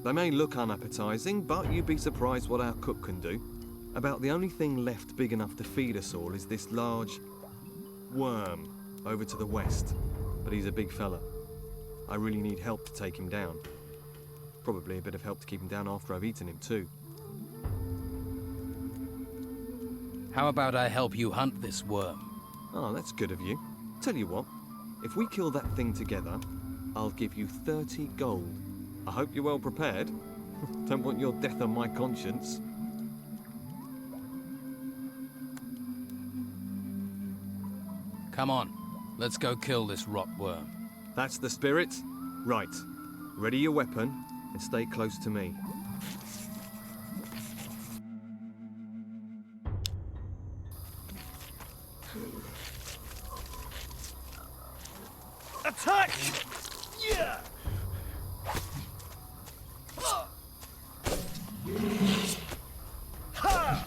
They may look unappetizing, but you'd be surprised what our cook can do. About the only thing left big enough to feed us all is this large worm over to the west. But he's a big fella. I really need help to take him down. Probably a bit of help to keep him down after I've eaten him too. How about I help you hunt this worm? Oh, that's good of you. Tell you what, if we kill that thing together, I'll give you 30 gold. I hope you're well prepared. Don't want your death on my conscience. Come on, let's go kill this rot worm. That's the spirit? Right. Ready your weapon and stay close to me. Attack! Yeah! Ha!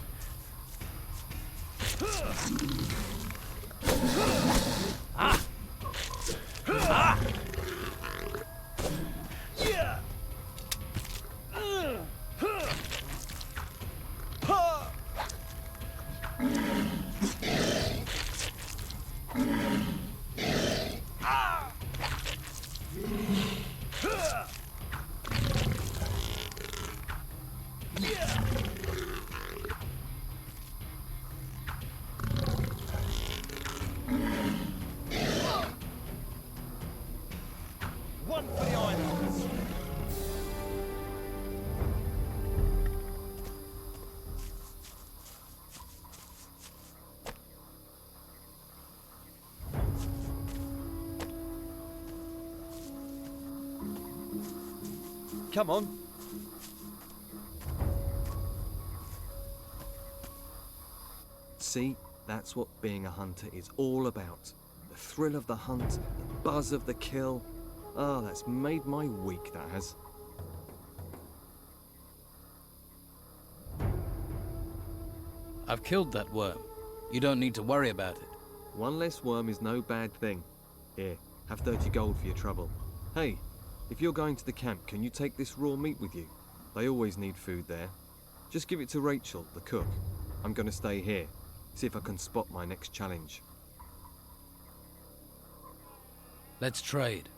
Come on. See, that's what being a hunter is all about. The thrill of the hunt, the buzz of the kill. Ah, that's made my week, that has. I've killed that worm. You don't need to worry about it. One less worm is no bad thing. Here, have 30 gold for your trouble. Hey, if you're going to the camp, can you take this raw meat with you? They always need food there. Just give it to Rachel, the cook. I'm going to stay here, see if I can spot my next challenge. Let's trade.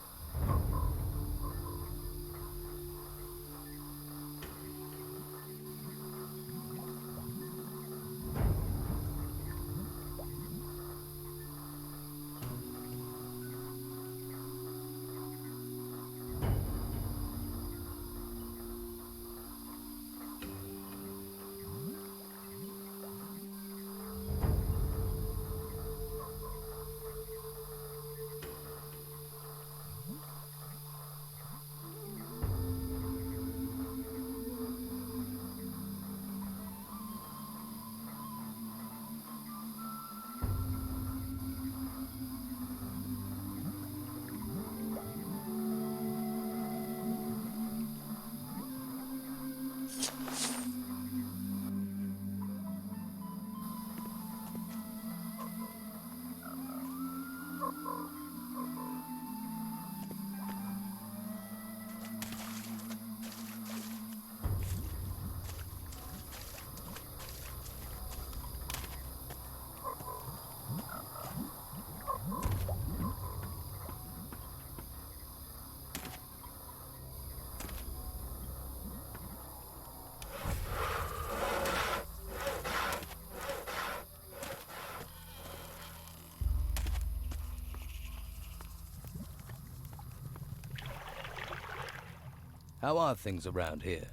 How are things around here?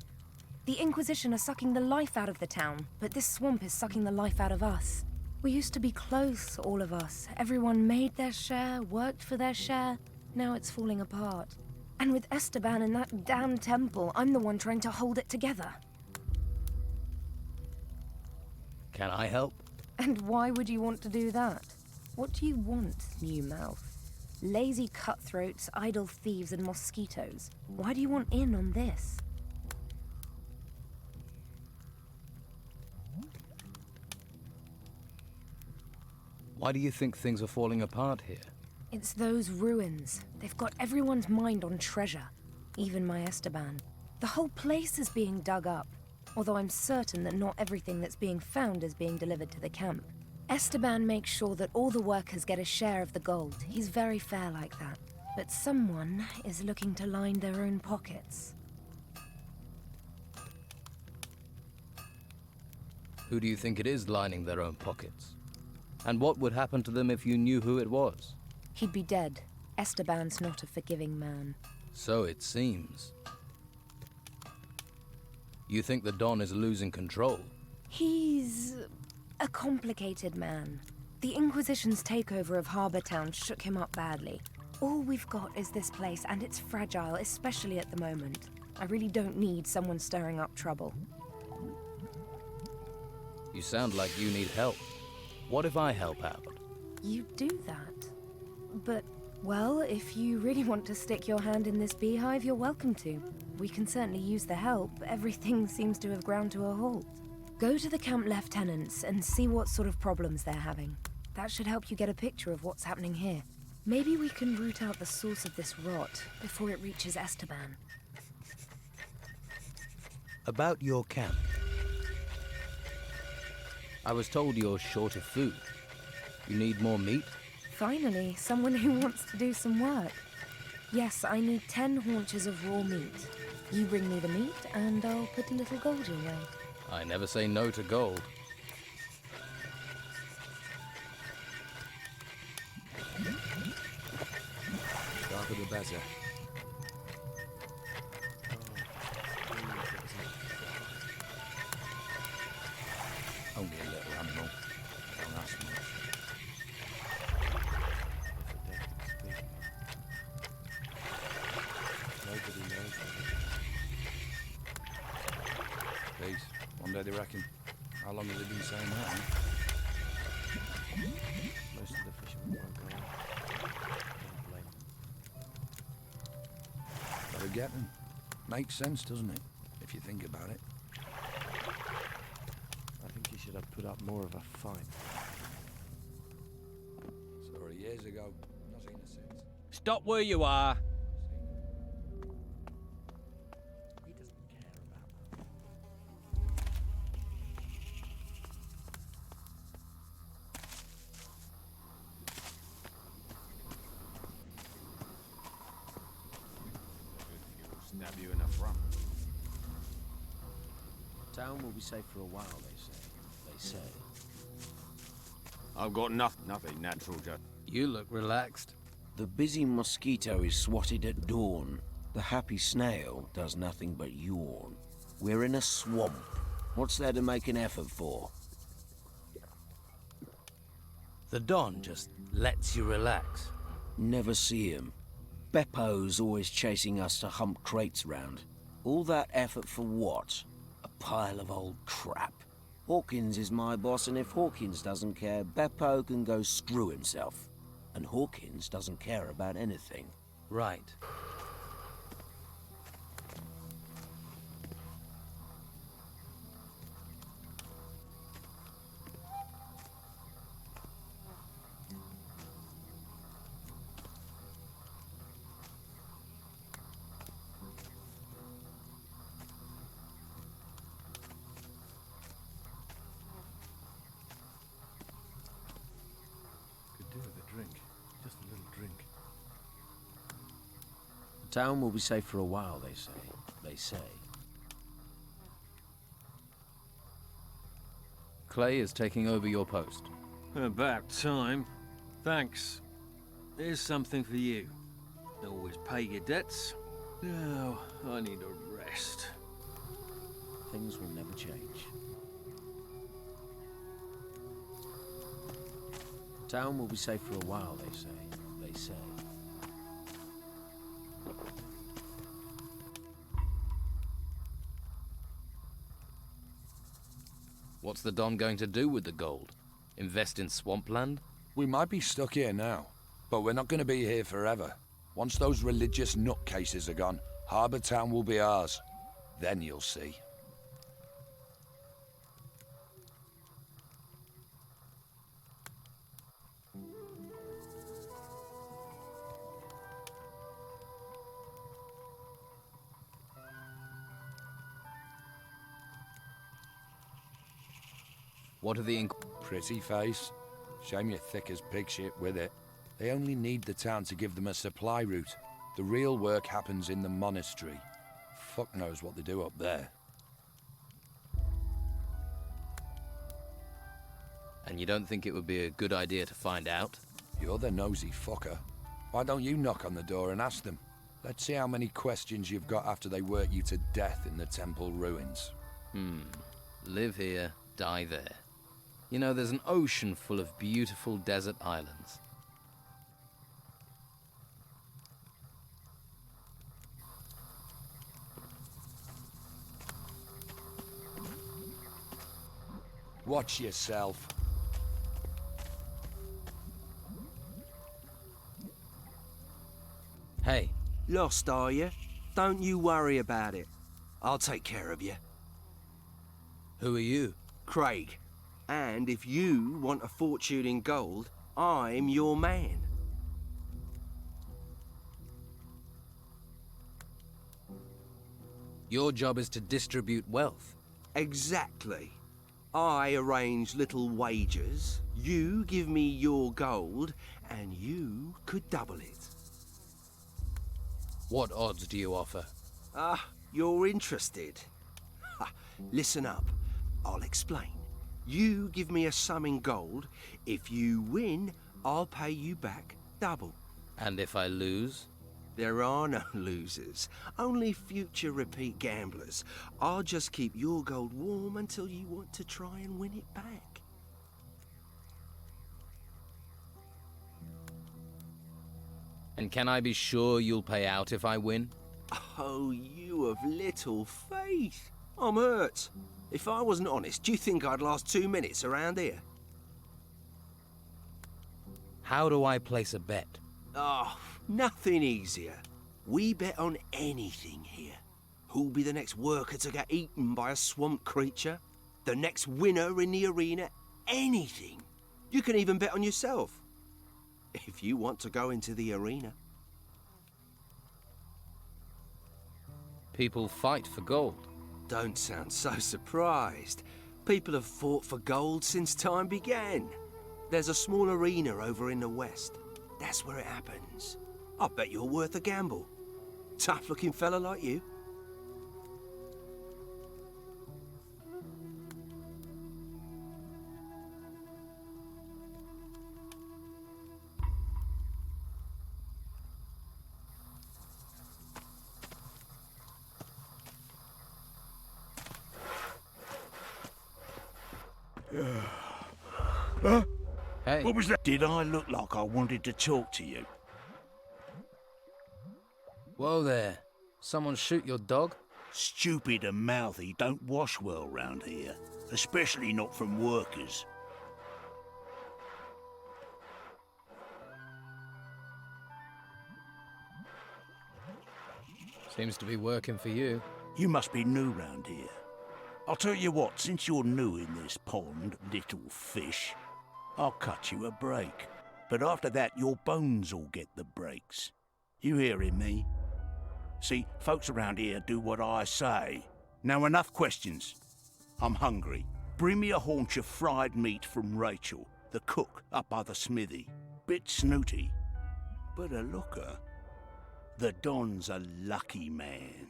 The Inquisition are sucking the life out of the town, but this swamp is sucking the life out of us. We used to be close, all of us. Everyone made their share, worked for their share. Now it's falling apart. And with Esteban in that damn temple, I'm the one trying to hold it together. Can I help? And why would you want to do that? What do you want, new mouth? Lazy cutthroats, idle thieves, and mosquitoes. Why do you want in on this? Why do you think things are falling apart here? It's those ruins. They've got everyone's mind on treasure. Even my Esteban. The whole place is being dug up. Although I'm certain that not everything that's being found is being delivered to the camp. Esteban makes sure that all the workers get a share of the gold. He's very fair like that. But someone is looking to line their own pockets. Who do you think it is lining their own pockets? And what would happen to them if you knew who it was? He'd be dead. Esteban's not a forgiving man. So it seems. You think the Don is losing control? He's a complicated man. The Inquisition's takeover of Harbor Town shook him up badly. All we've got is this place, and it's fragile, especially at the moment. I really don't need someone stirring up trouble. You sound like you need help. What if I help out? You do that. But, well, if you really want to stick your hand in this beehive, you're welcome to. We can certainly use the help. Everything seems to have ground to a halt. Go to the camp lieutenants and see what sort of problems they're having. That should help you get a picture of what's happening here. Maybe we can root out the source of this rot before it reaches Esteban. About your camp. I was told you're short of food. You need more meat? Finally, someone who wants to do some work. Yes, I need 10 haunches of raw meat. You bring me the meat, and I'll put a little gold your way. I never say no to gold. Darker the better. Only a little animal. Don't ask much. Nobody knows. they reckon? How long has he been saying that? Huh? Most of the fishermen won't go on. Don't blame them. Gotta get them. Makes sense, doesn't it? If you think about it. I think he should have put up more of a fight. Saw her years ago. Not seen her since. Stop where you are. He doesn't care about them. Stab you in the front. Town will be safe for a while, they say. They say. I've got nothing natural, just. You look relaxed. The busy mosquito is swatted at dawn. The happy snail does nothing but yawn. We're in a swamp. What's there to make an effort for? The Don just lets you relax. Never see him. Beppo's always chasing us to hump crates round. All that effort for what? A pile of old crap. Hawkins is my boss, and if Hawkins doesn't care, Beppo can go screw himself. And Hawkins doesn't care about anything. Right. Could do with a drink. Just a little drink. The town will be safe for a while, they say. They say. Clay is taking over your post. About time. Thanks. Here's something for you. Always pay your debts. Now, I need a rest. Things will never change. The town will be safe for a while, they say. They say. What's the Don going to do with the gold? Invest in swampland? We might be stuck here now, but we're not going to be here forever. Once those religious nutcases are gone, Harbour Town will be ours. Then you'll see. What are the Pretty face. Shame you're thick as pig shit with it. They only need the town to give them a supply route. The real work happens in the monastery. Fuck knows what they do up there. And you don't think it would be a good idea to find out? You're the nosy fucker. Why don't you knock on the door and ask them? Let's see how many questions you've got after they work you to death in the temple ruins. Live here, die there. You know, there's an ocean full of beautiful desert islands. Watch yourself. Hey. Lost, are you? Don't you worry about it. I'll take care of you. Who are you? Craig. And if you want a fortune in gold, I'm your man. Your job is to distribute wealth. Exactly. I arrange little wagers, you give me your gold, and you could double it. What odds do you offer? Ah, you're interested. Ha, listen up, I'll explain. You give me a sum in gold. If you win, I'll pay you back double. And if I lose? There are no losers, only future repeat gamblers. I'll just keep your gold warm until you want to try and win it back. And can I be sure you'll pay out if I win? Oh, you of little faith. I'm hurt. If I wasn't honest, do you think I'd last 2 minutes around here? How do I place a bet? Oh, nothing easier. We bet on anything here. Who'll be the next worker to get eaten by a swamp creature? The next winner in the arena? Anything. You can even bet on yourself. If you want to go into the arena. People fight for gold. Don't sound so surprised. People have fought for gold since time began. There's a small arena over in the west. That's where it happens. I bet you're worth a gamble. Tough-looking fella like you. Hey. What was that? Did I look like I wanted to talk to you? Whoa there. Someone shoot your dog? Stupid and mouthy don't wash well round here, especially not from workers. Seems to be working for you. You must be new round here. I'll tell you what, since you're new in this pond, little fish, I'll cut you a break. But after that, your bones will get the breaks. You hearing me? See, folks around here do what I say. Now enough questions. I'm hungry. Bring me a haunch of fried meat from Rachel, the cook up by the smithy. Bit snooty, but a looker. The Don's a lucky man.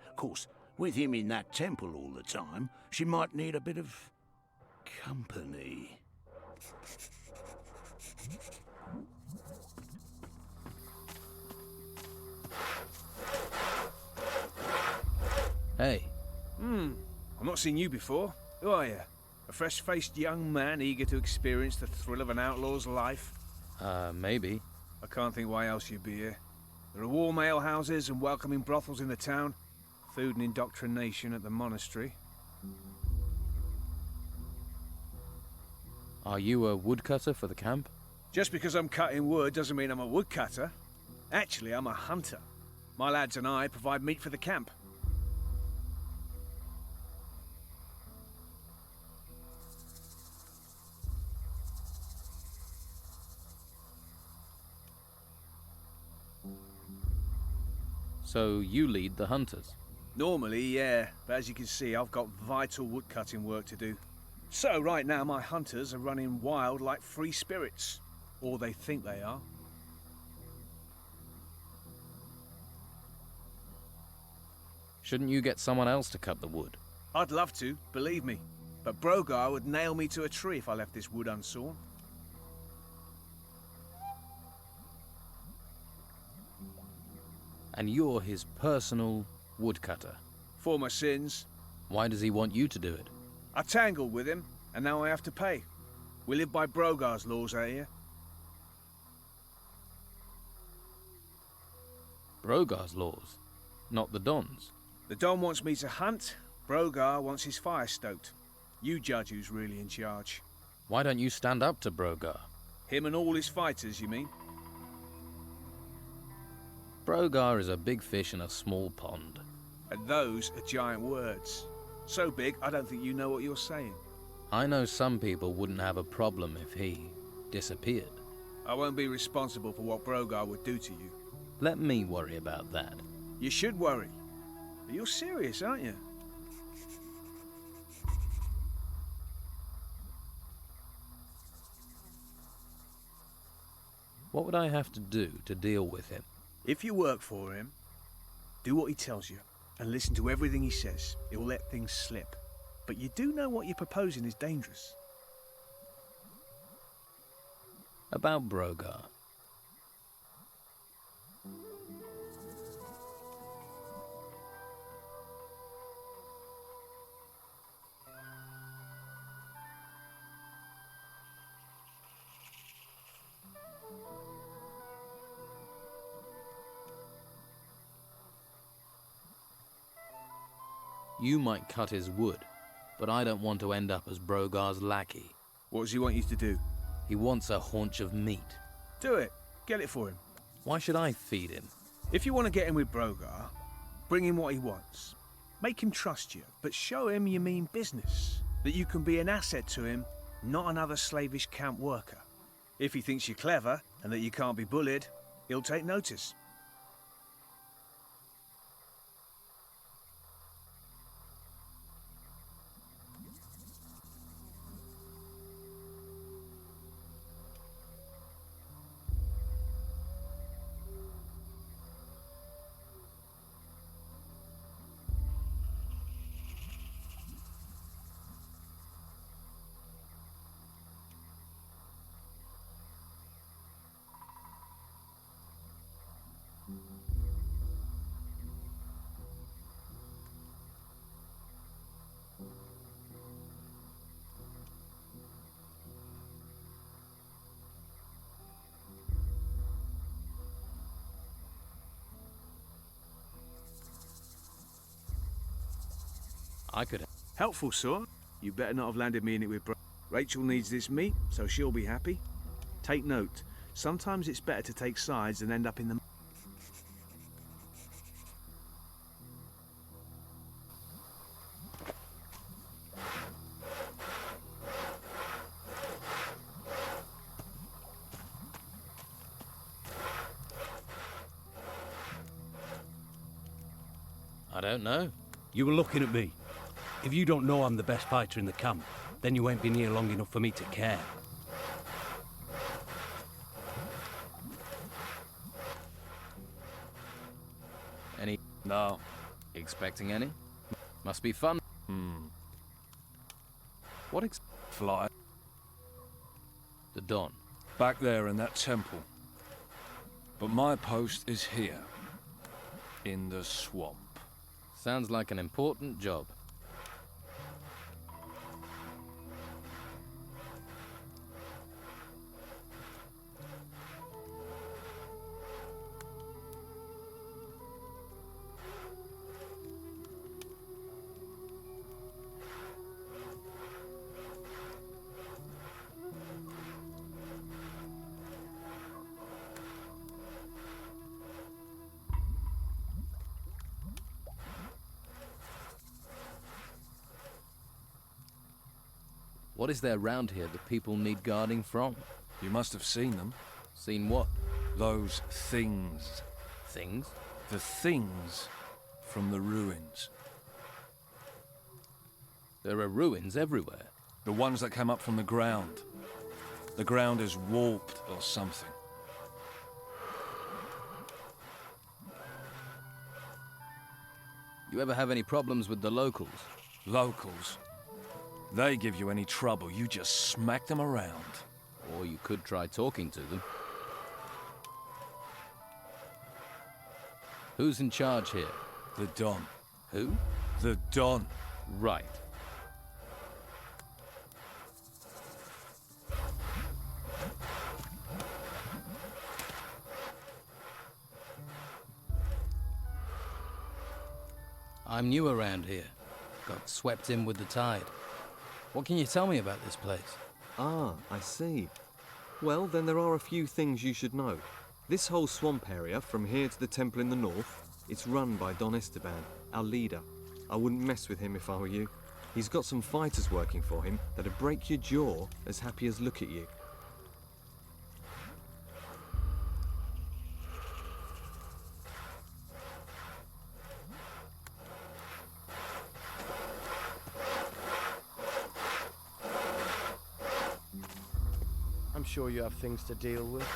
Of course, with him in that temple all the time, she might need a bit of company. Hey. I've not seen you before. Who are you? A fresh-faced young man eager to experience the thrill of an outlaw's life? Maybe. I can't think why else you'd be here. There are warm alehouses and welcoming brothels in the town. Food and indoctrination at the monastery. Are you a woodcutter for the camp? Just because I'm cutting wood doesn't mean I'm a woodcutter. Actually, I'm a hunter. My lads and I provide meat for the camp. So you lead the hunters? Normally, yeah, but as you can see, I've got vital woodcutting work to do. So right now, my hunters are running wild like free spirits. Or they think they are. Shouldn't you get someone else to cut the wood? I'd love to, believe me. But Brogar would nail me to a tree if I left this wood unsawn. And you're his personal woodcutter? For my sins. Why does he want you to do it? I tangled with him, and now I have to pay. We live by Brogar's laws out here. Brogar's laws, not the Don's. The Don wants me to hunt, Brogar wants his fire stoked. You judge who's really in charge. Why don't you stand up to Brogar? Him and all his fighters, you mean? Brogar is a big fish in a small pond. And those are giant words. So big, I don't think you know what you're saying. I know some people wouldn't have a problem if he disappeared. I won't be responsible for what Brogar would do to you. Let me worry about that. You should worry. But you're serious, aren't you? What would I have to do to deal with him? If you work for him, do what he tells you, and listen to everything he says. He'll let things slip. But you do know what you're proposing is dangerous. About Brogar. You might cut his wood, but I don't want to end up as Brogar's lackey. What does he want you to do? He wants a haunch of meat. Do it. Get it for him. Why should I feed him? If you want to get in with Brogar, bring him what he wants. Make him trust you, but show him you mean business. That you can be an asset to him, not another slavish camp worker. If he thinks you're clever and that you can't be bullied, he'll take notice. I could... Helpful, sir. You better not have landed me in it with Rachel needs this meat, so she'll be happy. Take note. Sometimes it's better to take sides than end up in the... I don't know. You were looking at me. If you don't know I'm the best fighter in the camp, then you ain't been here long enough for me to care. Any? No. Expecting any? Must be fun. What Fly. The Don. Back there in that temple. But my post is here. In the swamp. Sounds like an important job. What is there round here that people need guarding from? You must have seen them. Seen what? Those things. Things? The things from the ruins. There are ruins everywhere. The ones that came up from the ground. The ground is warped or something. You ever have any problems with the locals? Locals? They give you any trouble, you just smack them around. Or you could try talking to them. Who's in charge here? The Don. Who? The Don. Right. I'm new around here. Got swept in with the tide. What can you tell me about this place? Ah, I see. Well, then there are a few things you should know. This whole swamp area, from here to the temple in the north, it's run by Don Esteban, our leader. I wouldn't mess with him if I were you. He's got some fighters working for him that'd break your jaw as happy as look at you. I'm sure you have things to deal with.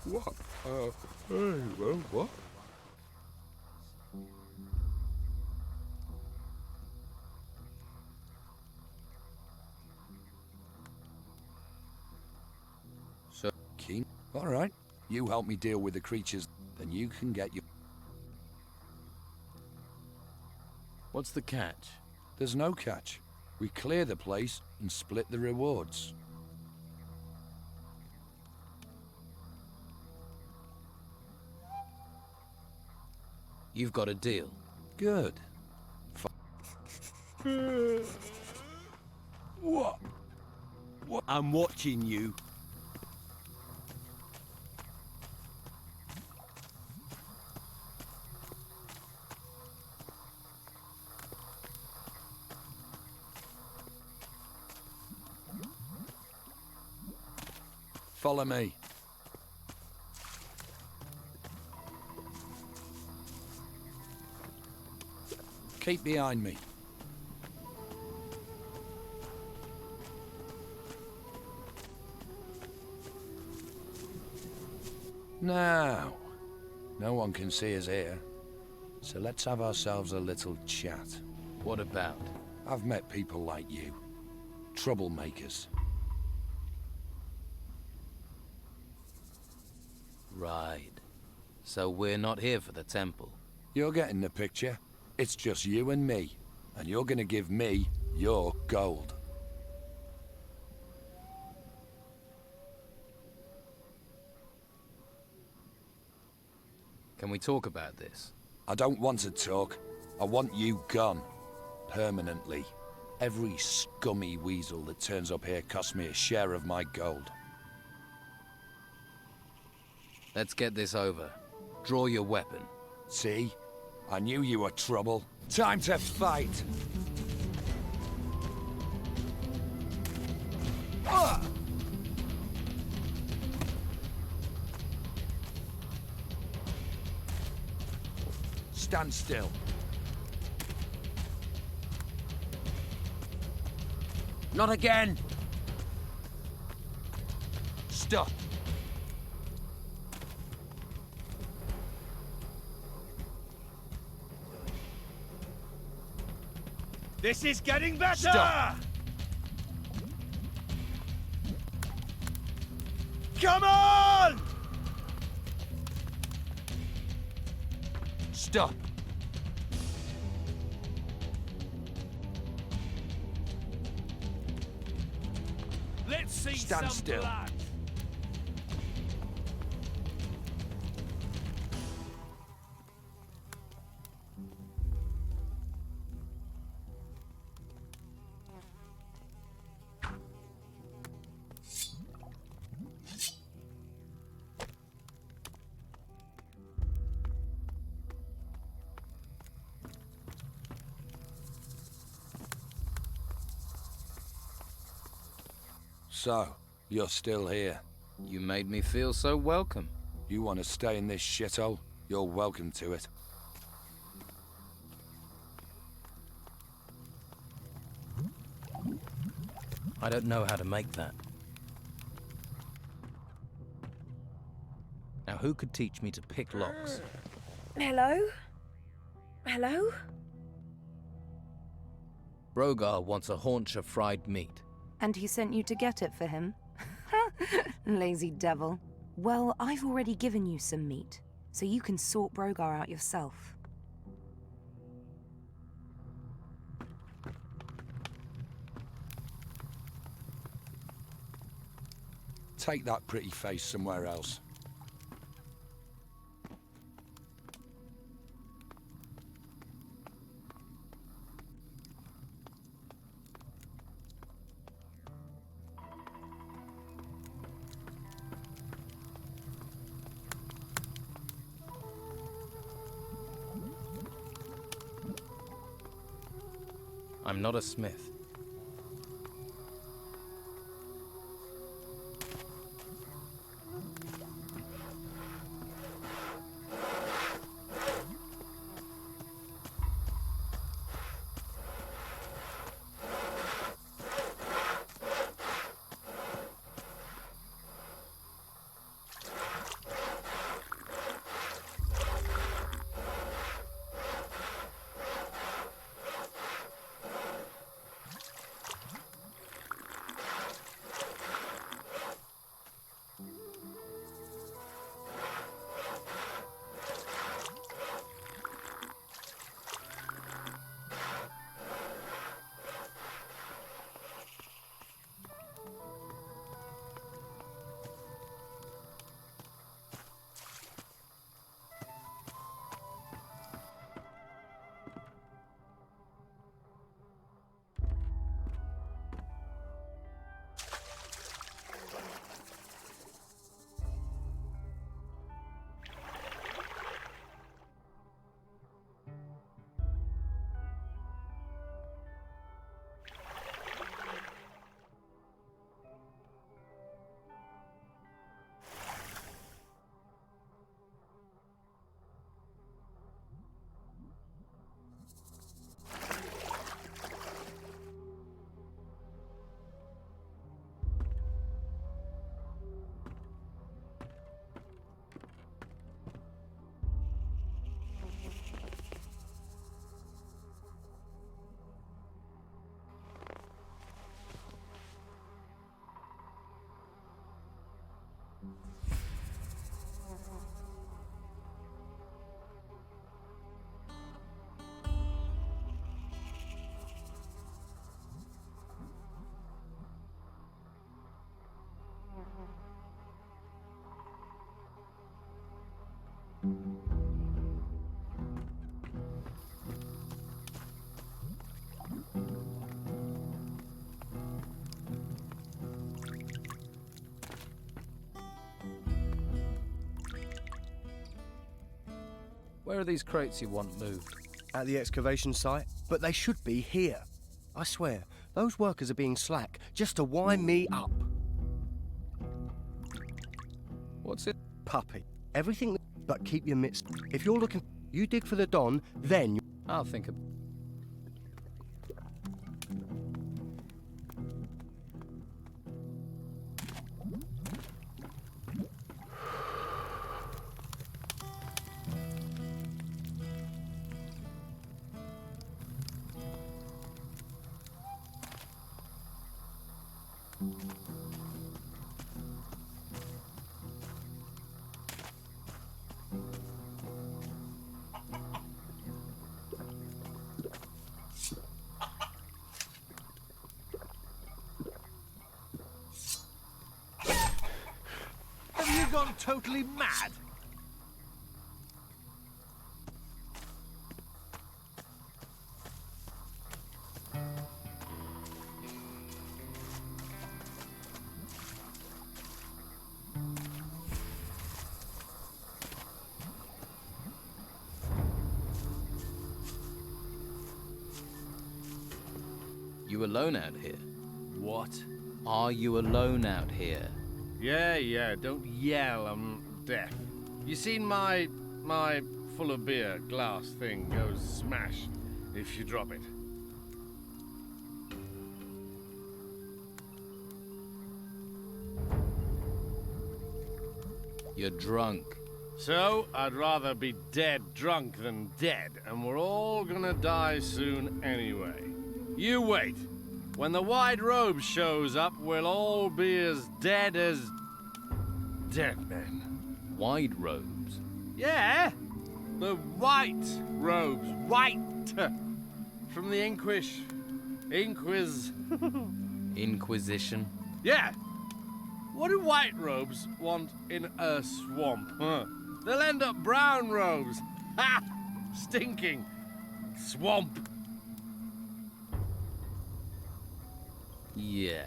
What? Hey, well, what? So, Keen? All right. You help me deal with the creatures, then you can get your... What's the catch? There's no catch. We clear the place and split the rewards. You've got a deal. Good. What? I'm watching you. Follow me. Keep behind me. Now, no one can see us here, so let's have ourselves a little chat. What about? I've met people like you. Troublemakers. Right. So we're not here for the temple. You're getting the picture. It's just you and me, and you're gonna give me your gold. Can we talk about this? I don't want to talk. I want you gone. Permanently. Every scummy weasel that turns up here costs me a share of my gold. Let's get this over. Draw your weapon. See? I knew you were trouble. Time to fight! Stand still. Not again! Stop! This is getting better! Stop. Come on! Stop! Let's see Stand some still. blood. So, you're still here. You made me feel so welcome. You want to stay in this shithole? You're welcome to it. I don't know how to make that. Now who could teach me to pick locks? Hello? Hello? Brogar wants a haunch of fried meat. And he sent you to get it for him? Lazy devil. Well, I've already given you some meat, so you can sort Brogar out yourself. Take that pretty face somewhere else. I'm not a smith. Where are these crates you want moved? At the excavation site, but they should be here. I swear, those workers are being slack just to wind me up. What's it? Puppy. Everything but keep your mitts. If you're looking, you dig for the Don, then I'll think of... Have you gone totally mad? You alone out here? What? Are you alone out here? Yeah, don't yell, I'm deaf. You seen my full of beer glass thing goes smash if you drop it. You're drunk. So, I'd rather be dead drunk than dead, and we're all gonna die soon anyway. You wait. When the white robe shows up, we'll all be as dead men. White robes? Yeah, the white robes. White! From the Inquisition? Yeah. What do white robes want in a swamp? Huh? They'll end up brown robes. Ha! Stinking swamp. Yeah.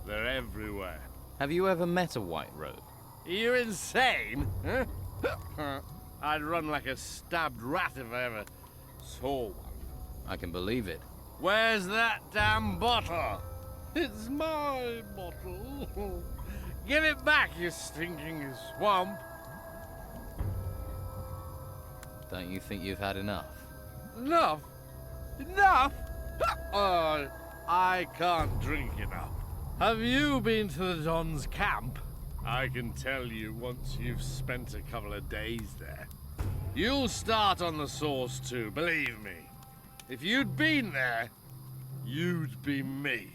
They're everywhere. Have you ever met a white robe? Are you insane? Huh? I'd run like a stabbed rat if I ever saw one. I can believe it. Where's that damn bottle? It's my bottle. Give it back, you stinking swamp. Don't you think you've had enough? Enough? Enough? Oh, I can't drink enough. Have you been to the Don's camp? I can tell you once you've spent a couple of days there. You'll start on the sauce too, believe me. If you'd been there, you'd be me.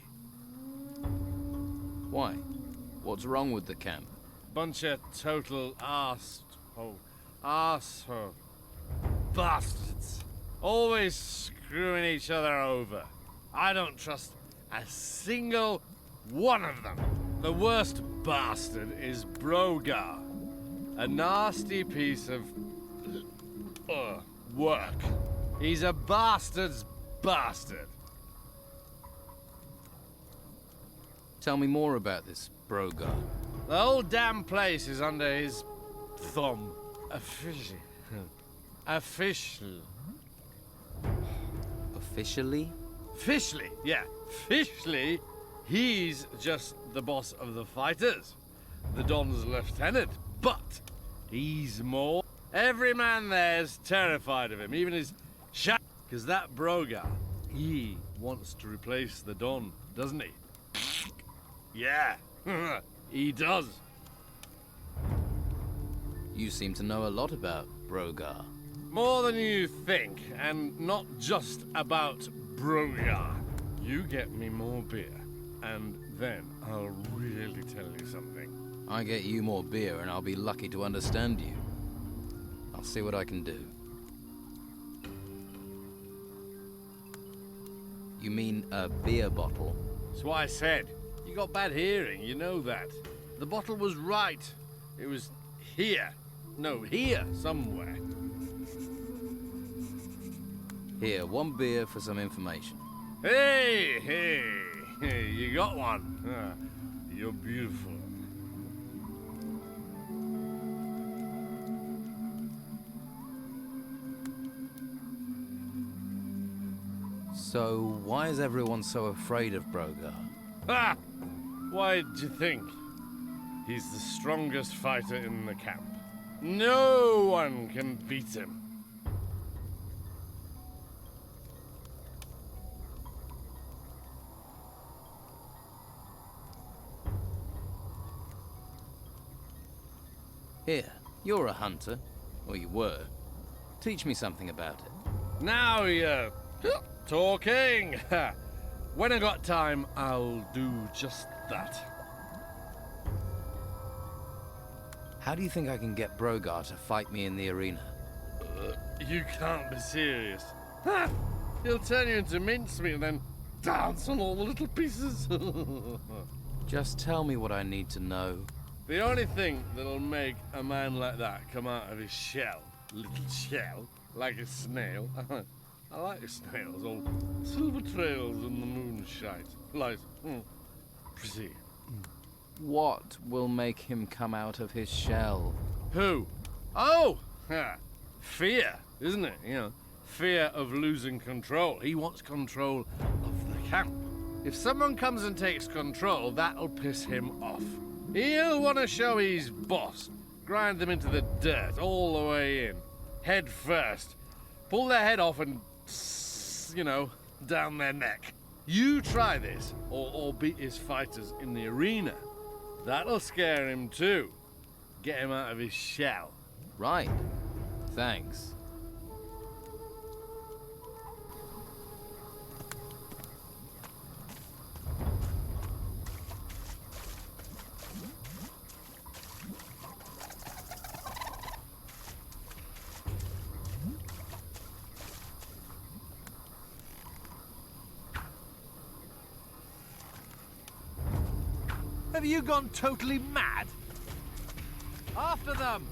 Why? What's wrong with the camp? Bunch of total arsehole bastards. Always screwing each other over. I don't trust a single one of them. The worst bastard is Brogar. A nasty piece of work. He's a bastard's bastard. Tell me more about this Brogar. The whole damn place is under his thumb. Officially. Officially? Officially, yeah. Officially, he's just the boss of the fighters. The Don's lieutenant. But he's more. Every man there's terrified of him, even his because that Brogar, he wants to replace the Don, doesn't he? Yeah, he does. You seem to know a lot about Brogar. More than you think, and not just about Brogar. You get me more beer, and then I'll really tell you something. I get you more beer and I'll be lucky to understand you. I'll see what I can do. You mean a beer bottle? That's what I said. You got bad hearing, you know that. The bottle was right. It was here. No, here somewhere. Here, one beer for some information. Hey, you got one. You're beautiful. So, why is everyone so afraid of Brogar? Ha! Why'd you think? He's the strongest fighter in the camp. No one can beat him. Here, you're a hunter. Or you were. Teach me something about it. Now you're talking. When I got time, I'll do just that. How do you think I can get Brogar to fight me in the arena? You can't be serious. Ha! He'll turn you into mincemeat and then dance on all the little pieces. Just tell me what I need to know. The only thing that'll make a man like that come out of his shell, little shell, like a snail. I like snails, all silver trails in the moonshine. Light, pretty. What will make him come out of his shell? Who? Oh! Fear, isn't it? You know, fear of losing control. He wants control of the camp. If someone comes and takes control, that'll piss him off. He'll want to show he's boss. Grind them into the dirt all the way in. Head first. Pull their head off and, you know, down their neck. You try this, or beat his fighters in the arena. That'll scare him too. Get him out of his shell. Right. Thanks. Have you gone totally mad? After them!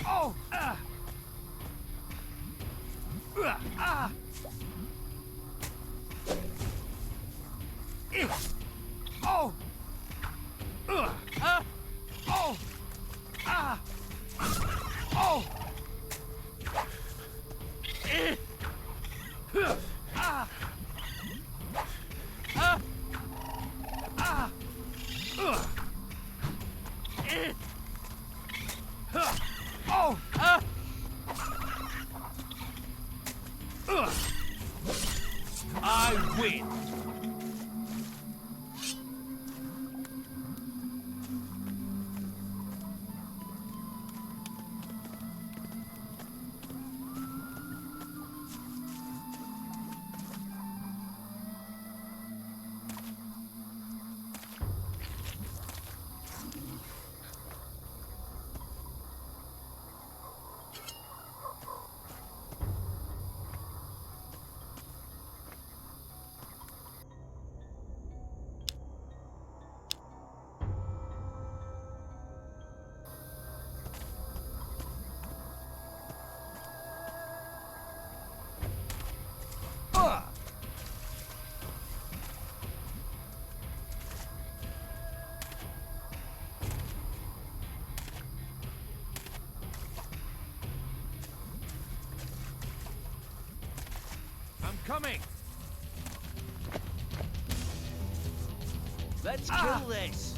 Oh! Oh! Oh! Oh! I win. Coming! Let's kill this!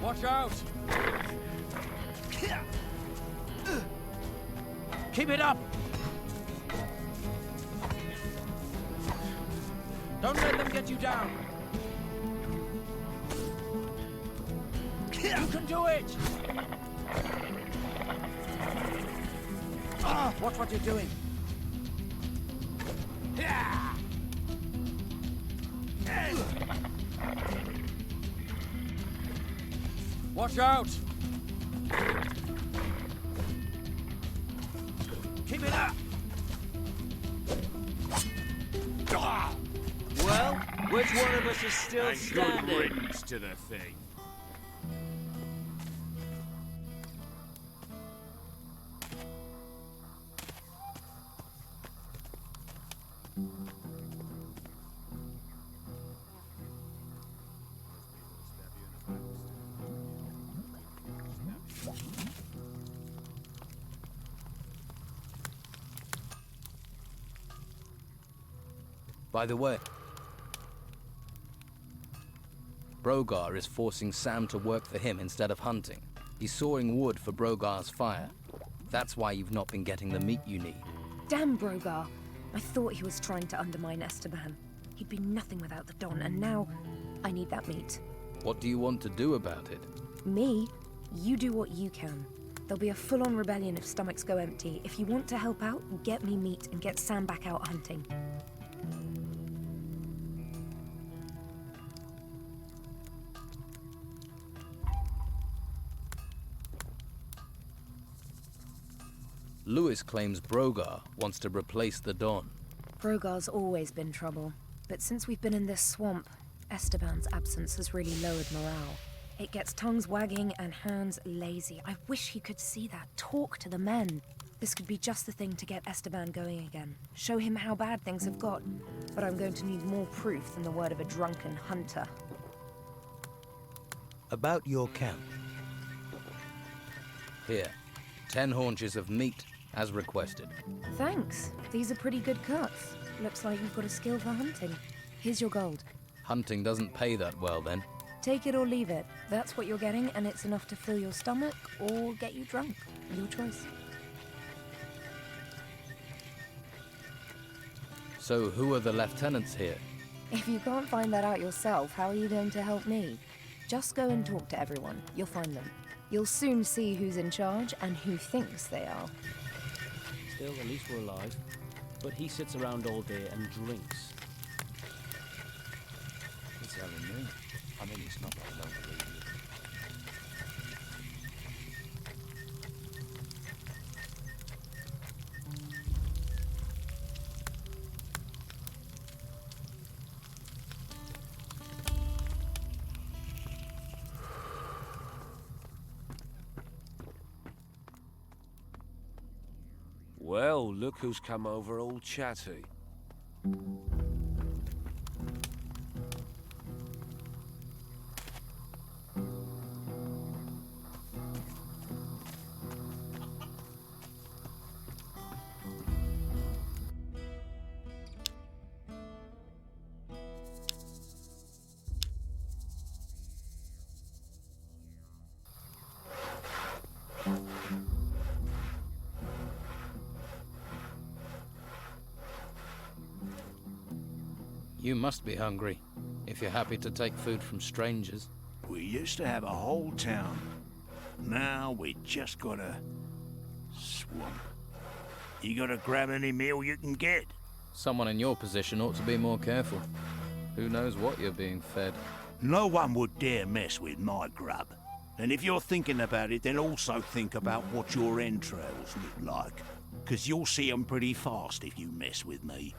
Watch out! Keep it up! Don't let them get you down! You can do it! Watch what you're doing. Watch out! Keep it up! Well, which one of us is still And standing? good riddance to the thing. By the way, Brogar is forcing Sam to work for him instead of hunting. He's sawing wood for Brogar's fire. That's why you've not been getting the meat you need. Damn Brogar. I thought he was trying to undermine Esteban. He'd be nothing without the Don, and now I need that meat. What do you want to do about it? Me? You do what you can. There'll be a full-on rebellion if stomachs go empty. If you want to help out, get me meat and get Sam back out hunting. Lewis claims Brogar wants to replace the Don. Brogar's always been trouble, but since we've been in this swamp, Esteban's absence has really lowered morale. It gets tongues wagging and hands lazy. I wish he could see that. Talk to the men. This could be just the thing to get Esteban going again. Show him how bad things have got. But I'm going to need more proof than the word of a drunken hunter. About your camp. Here, 10 haunches of meat, as requested. Thanks. These are pretty good cuts. Looks like you've got a skill for hunting. Here's your gold. Hunting doesn't pay that well, then. Take it or leave it. That's what you're getting, and it's enough to fill your stomach or get you drunk. Your choice. So who are the lieutenants here? If you can't find that out yourself, how are you going to help me? Just go and talk to everyone. You'll find them. You'll soon see who's in charge and who thinks they are. Still, at least we're alive. But he sits around all day and drinks. You're telling me? I mean, it's not that I don't believe you. Well, look who's come over all chatty. You must be hungry, if you're happy to take food from strangers. We used to have a whole town. Now we just got a swamp. You gotta grab any meal you can get. Someone in your position ought to be more careful. Who knows what you're being fed? No one would dare mess with my grub. And if you're thinking about it, then also think about what your entrails look like. 'Cause you'll see them pretty fast if you mess with me.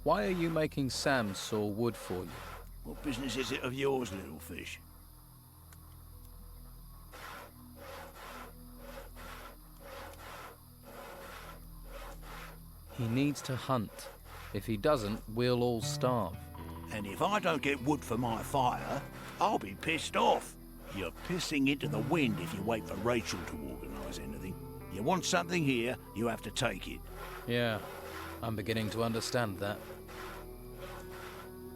Why are you making Sam saw wood for you? What business is it of yours, little fish? He needs to hunt. If he doesn't, we'll all starve. And if I don't get wood for my fire, I'll be pissed off. You're pissing into the wind if you wait for Rachel to organise anything. You want something here, you have to take it. Yeah, I'm beginning to understand that.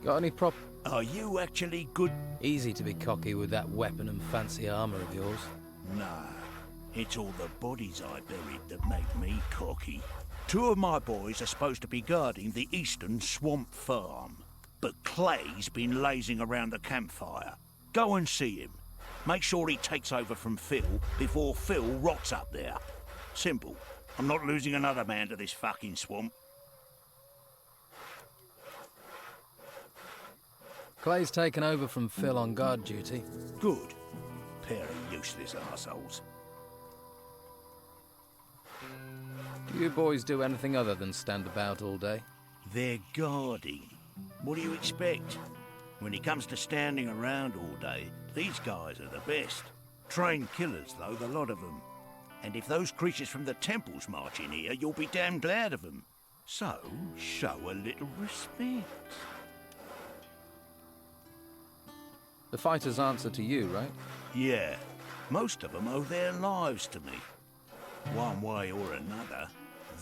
Got any prop? Are you actually good? Easy to be cocky with that weapon and fancy armor of yours. Nah, it's all the bodies I buried that make me cocky. 2 of my boys are supposed to be guarding the eastern swamp farm. but Clay's been lazing around the campfire. Go and see him. Make sure he takes over from Phil before Phil rots up there. Simple. I'm not losing another man to this fucking swamp. Clay's taken over from Phil on guard duty. Good. Pair of useless assholes. Do you boys do anything other than stand about all day? They're guarding. What do you expect? When it comes to standing around all day, these guys are the best. Trained killers, though, the lot of them. And if those creatures from the temples march in here, you'll be damn glad of them. So, show a little respect. The fighters answer to you, right? Yeah. Most of them owe their lives to me. One way or another,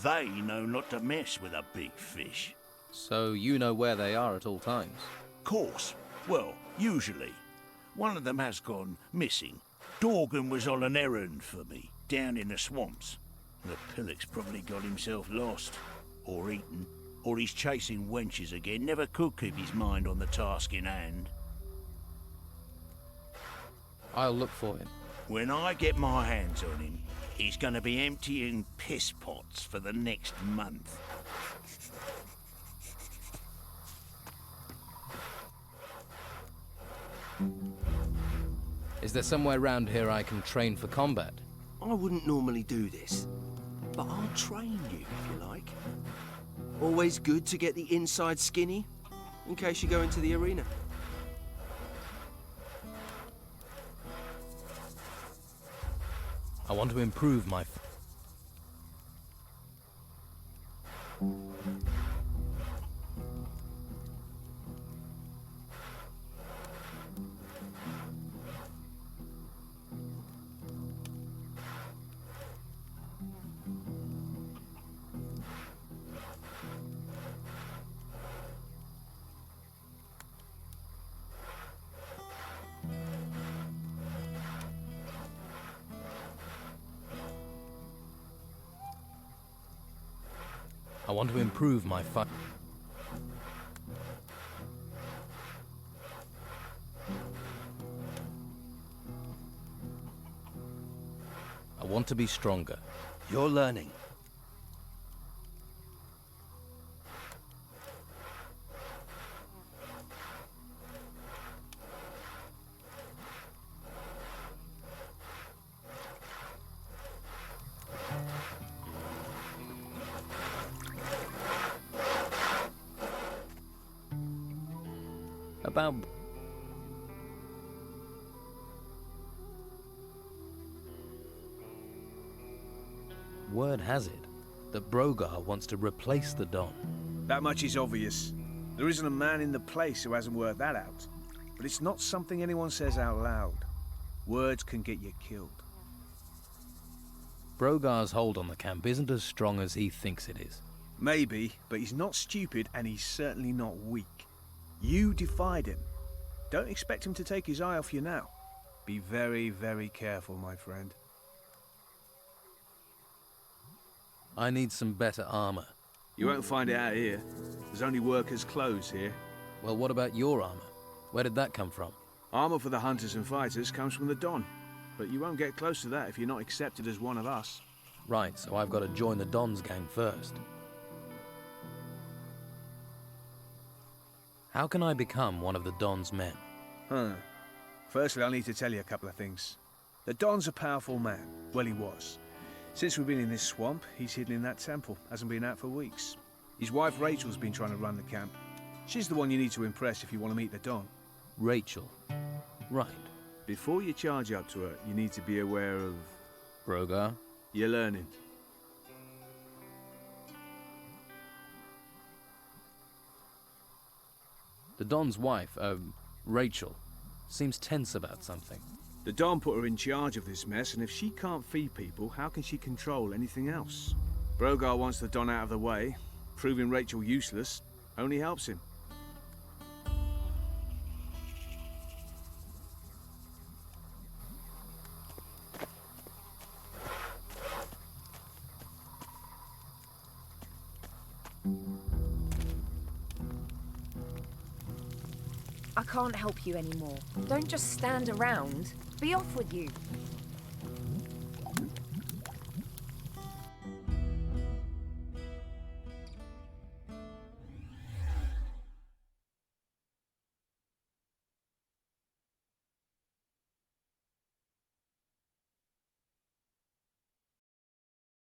they know not to mess with a big fish. So you know where they are at all times? Course. Well, usually. One of them has gone missing. Dorgan was on an errand for me, down in the swamps. The pillock's probably got himself lost. Or eaten. Or he's chasing wenches again. Never could keep his mind on the task in hand. I'll look for him. When I get my hands on him, he's gonna be emptying piss pots for the next month. Is there somewhere round here I can train for combat? I wouldn't normally do this, but I'll train you if you like. Always good to get the inside skinny, in case you go into the arena. I want to improve my... I want to improve my fight. I want to be stronger. You're learning. About... Word has it that Brogar wants to replace the Don. That much is obvious. There isn't a man in the place who hasn't worked that out. But it's not something anyone says out loud. Words can get you killed. Brogar's hold on the camp isn't as strong as he thinks it is. Maybe, but he's not stupid and he's certainly not weak. You defied him. Don't expect him to take his eye off you now. Be very, very careful, my friend. I need some better armor. You won't find it out here. There's only workers' clothes here. Well, what about your armor? Where did that come from? Armor for the hunters and fighters comes from the Don. But you won't get close to that if you're not accepted as one of us. Right, so I've got to join the Don's gang first. How can I become one of the Don's men? Firstly, I'll need to tell you a couple of things. The Don's a powerful man. Well, he was. Since we've been in this swamp, he's hidden in that temple. Hasn't been out for weeks. His wife Rachel's been trying to run the camp. She's the one you need to impress if you want to meet the Don. Rachel. Right. Before you charge up to her, you need to be aware of... Brogar? You're learning. The Don's wife, Rachel, seems tense about something. The Don put her in charge of this mess, and if she can't feed people, how can she control anything else? Brogar wants the Don out of the way. Proving Rachel useless only helps him. I can't help you anymore. Don't just stand around. Be off with you.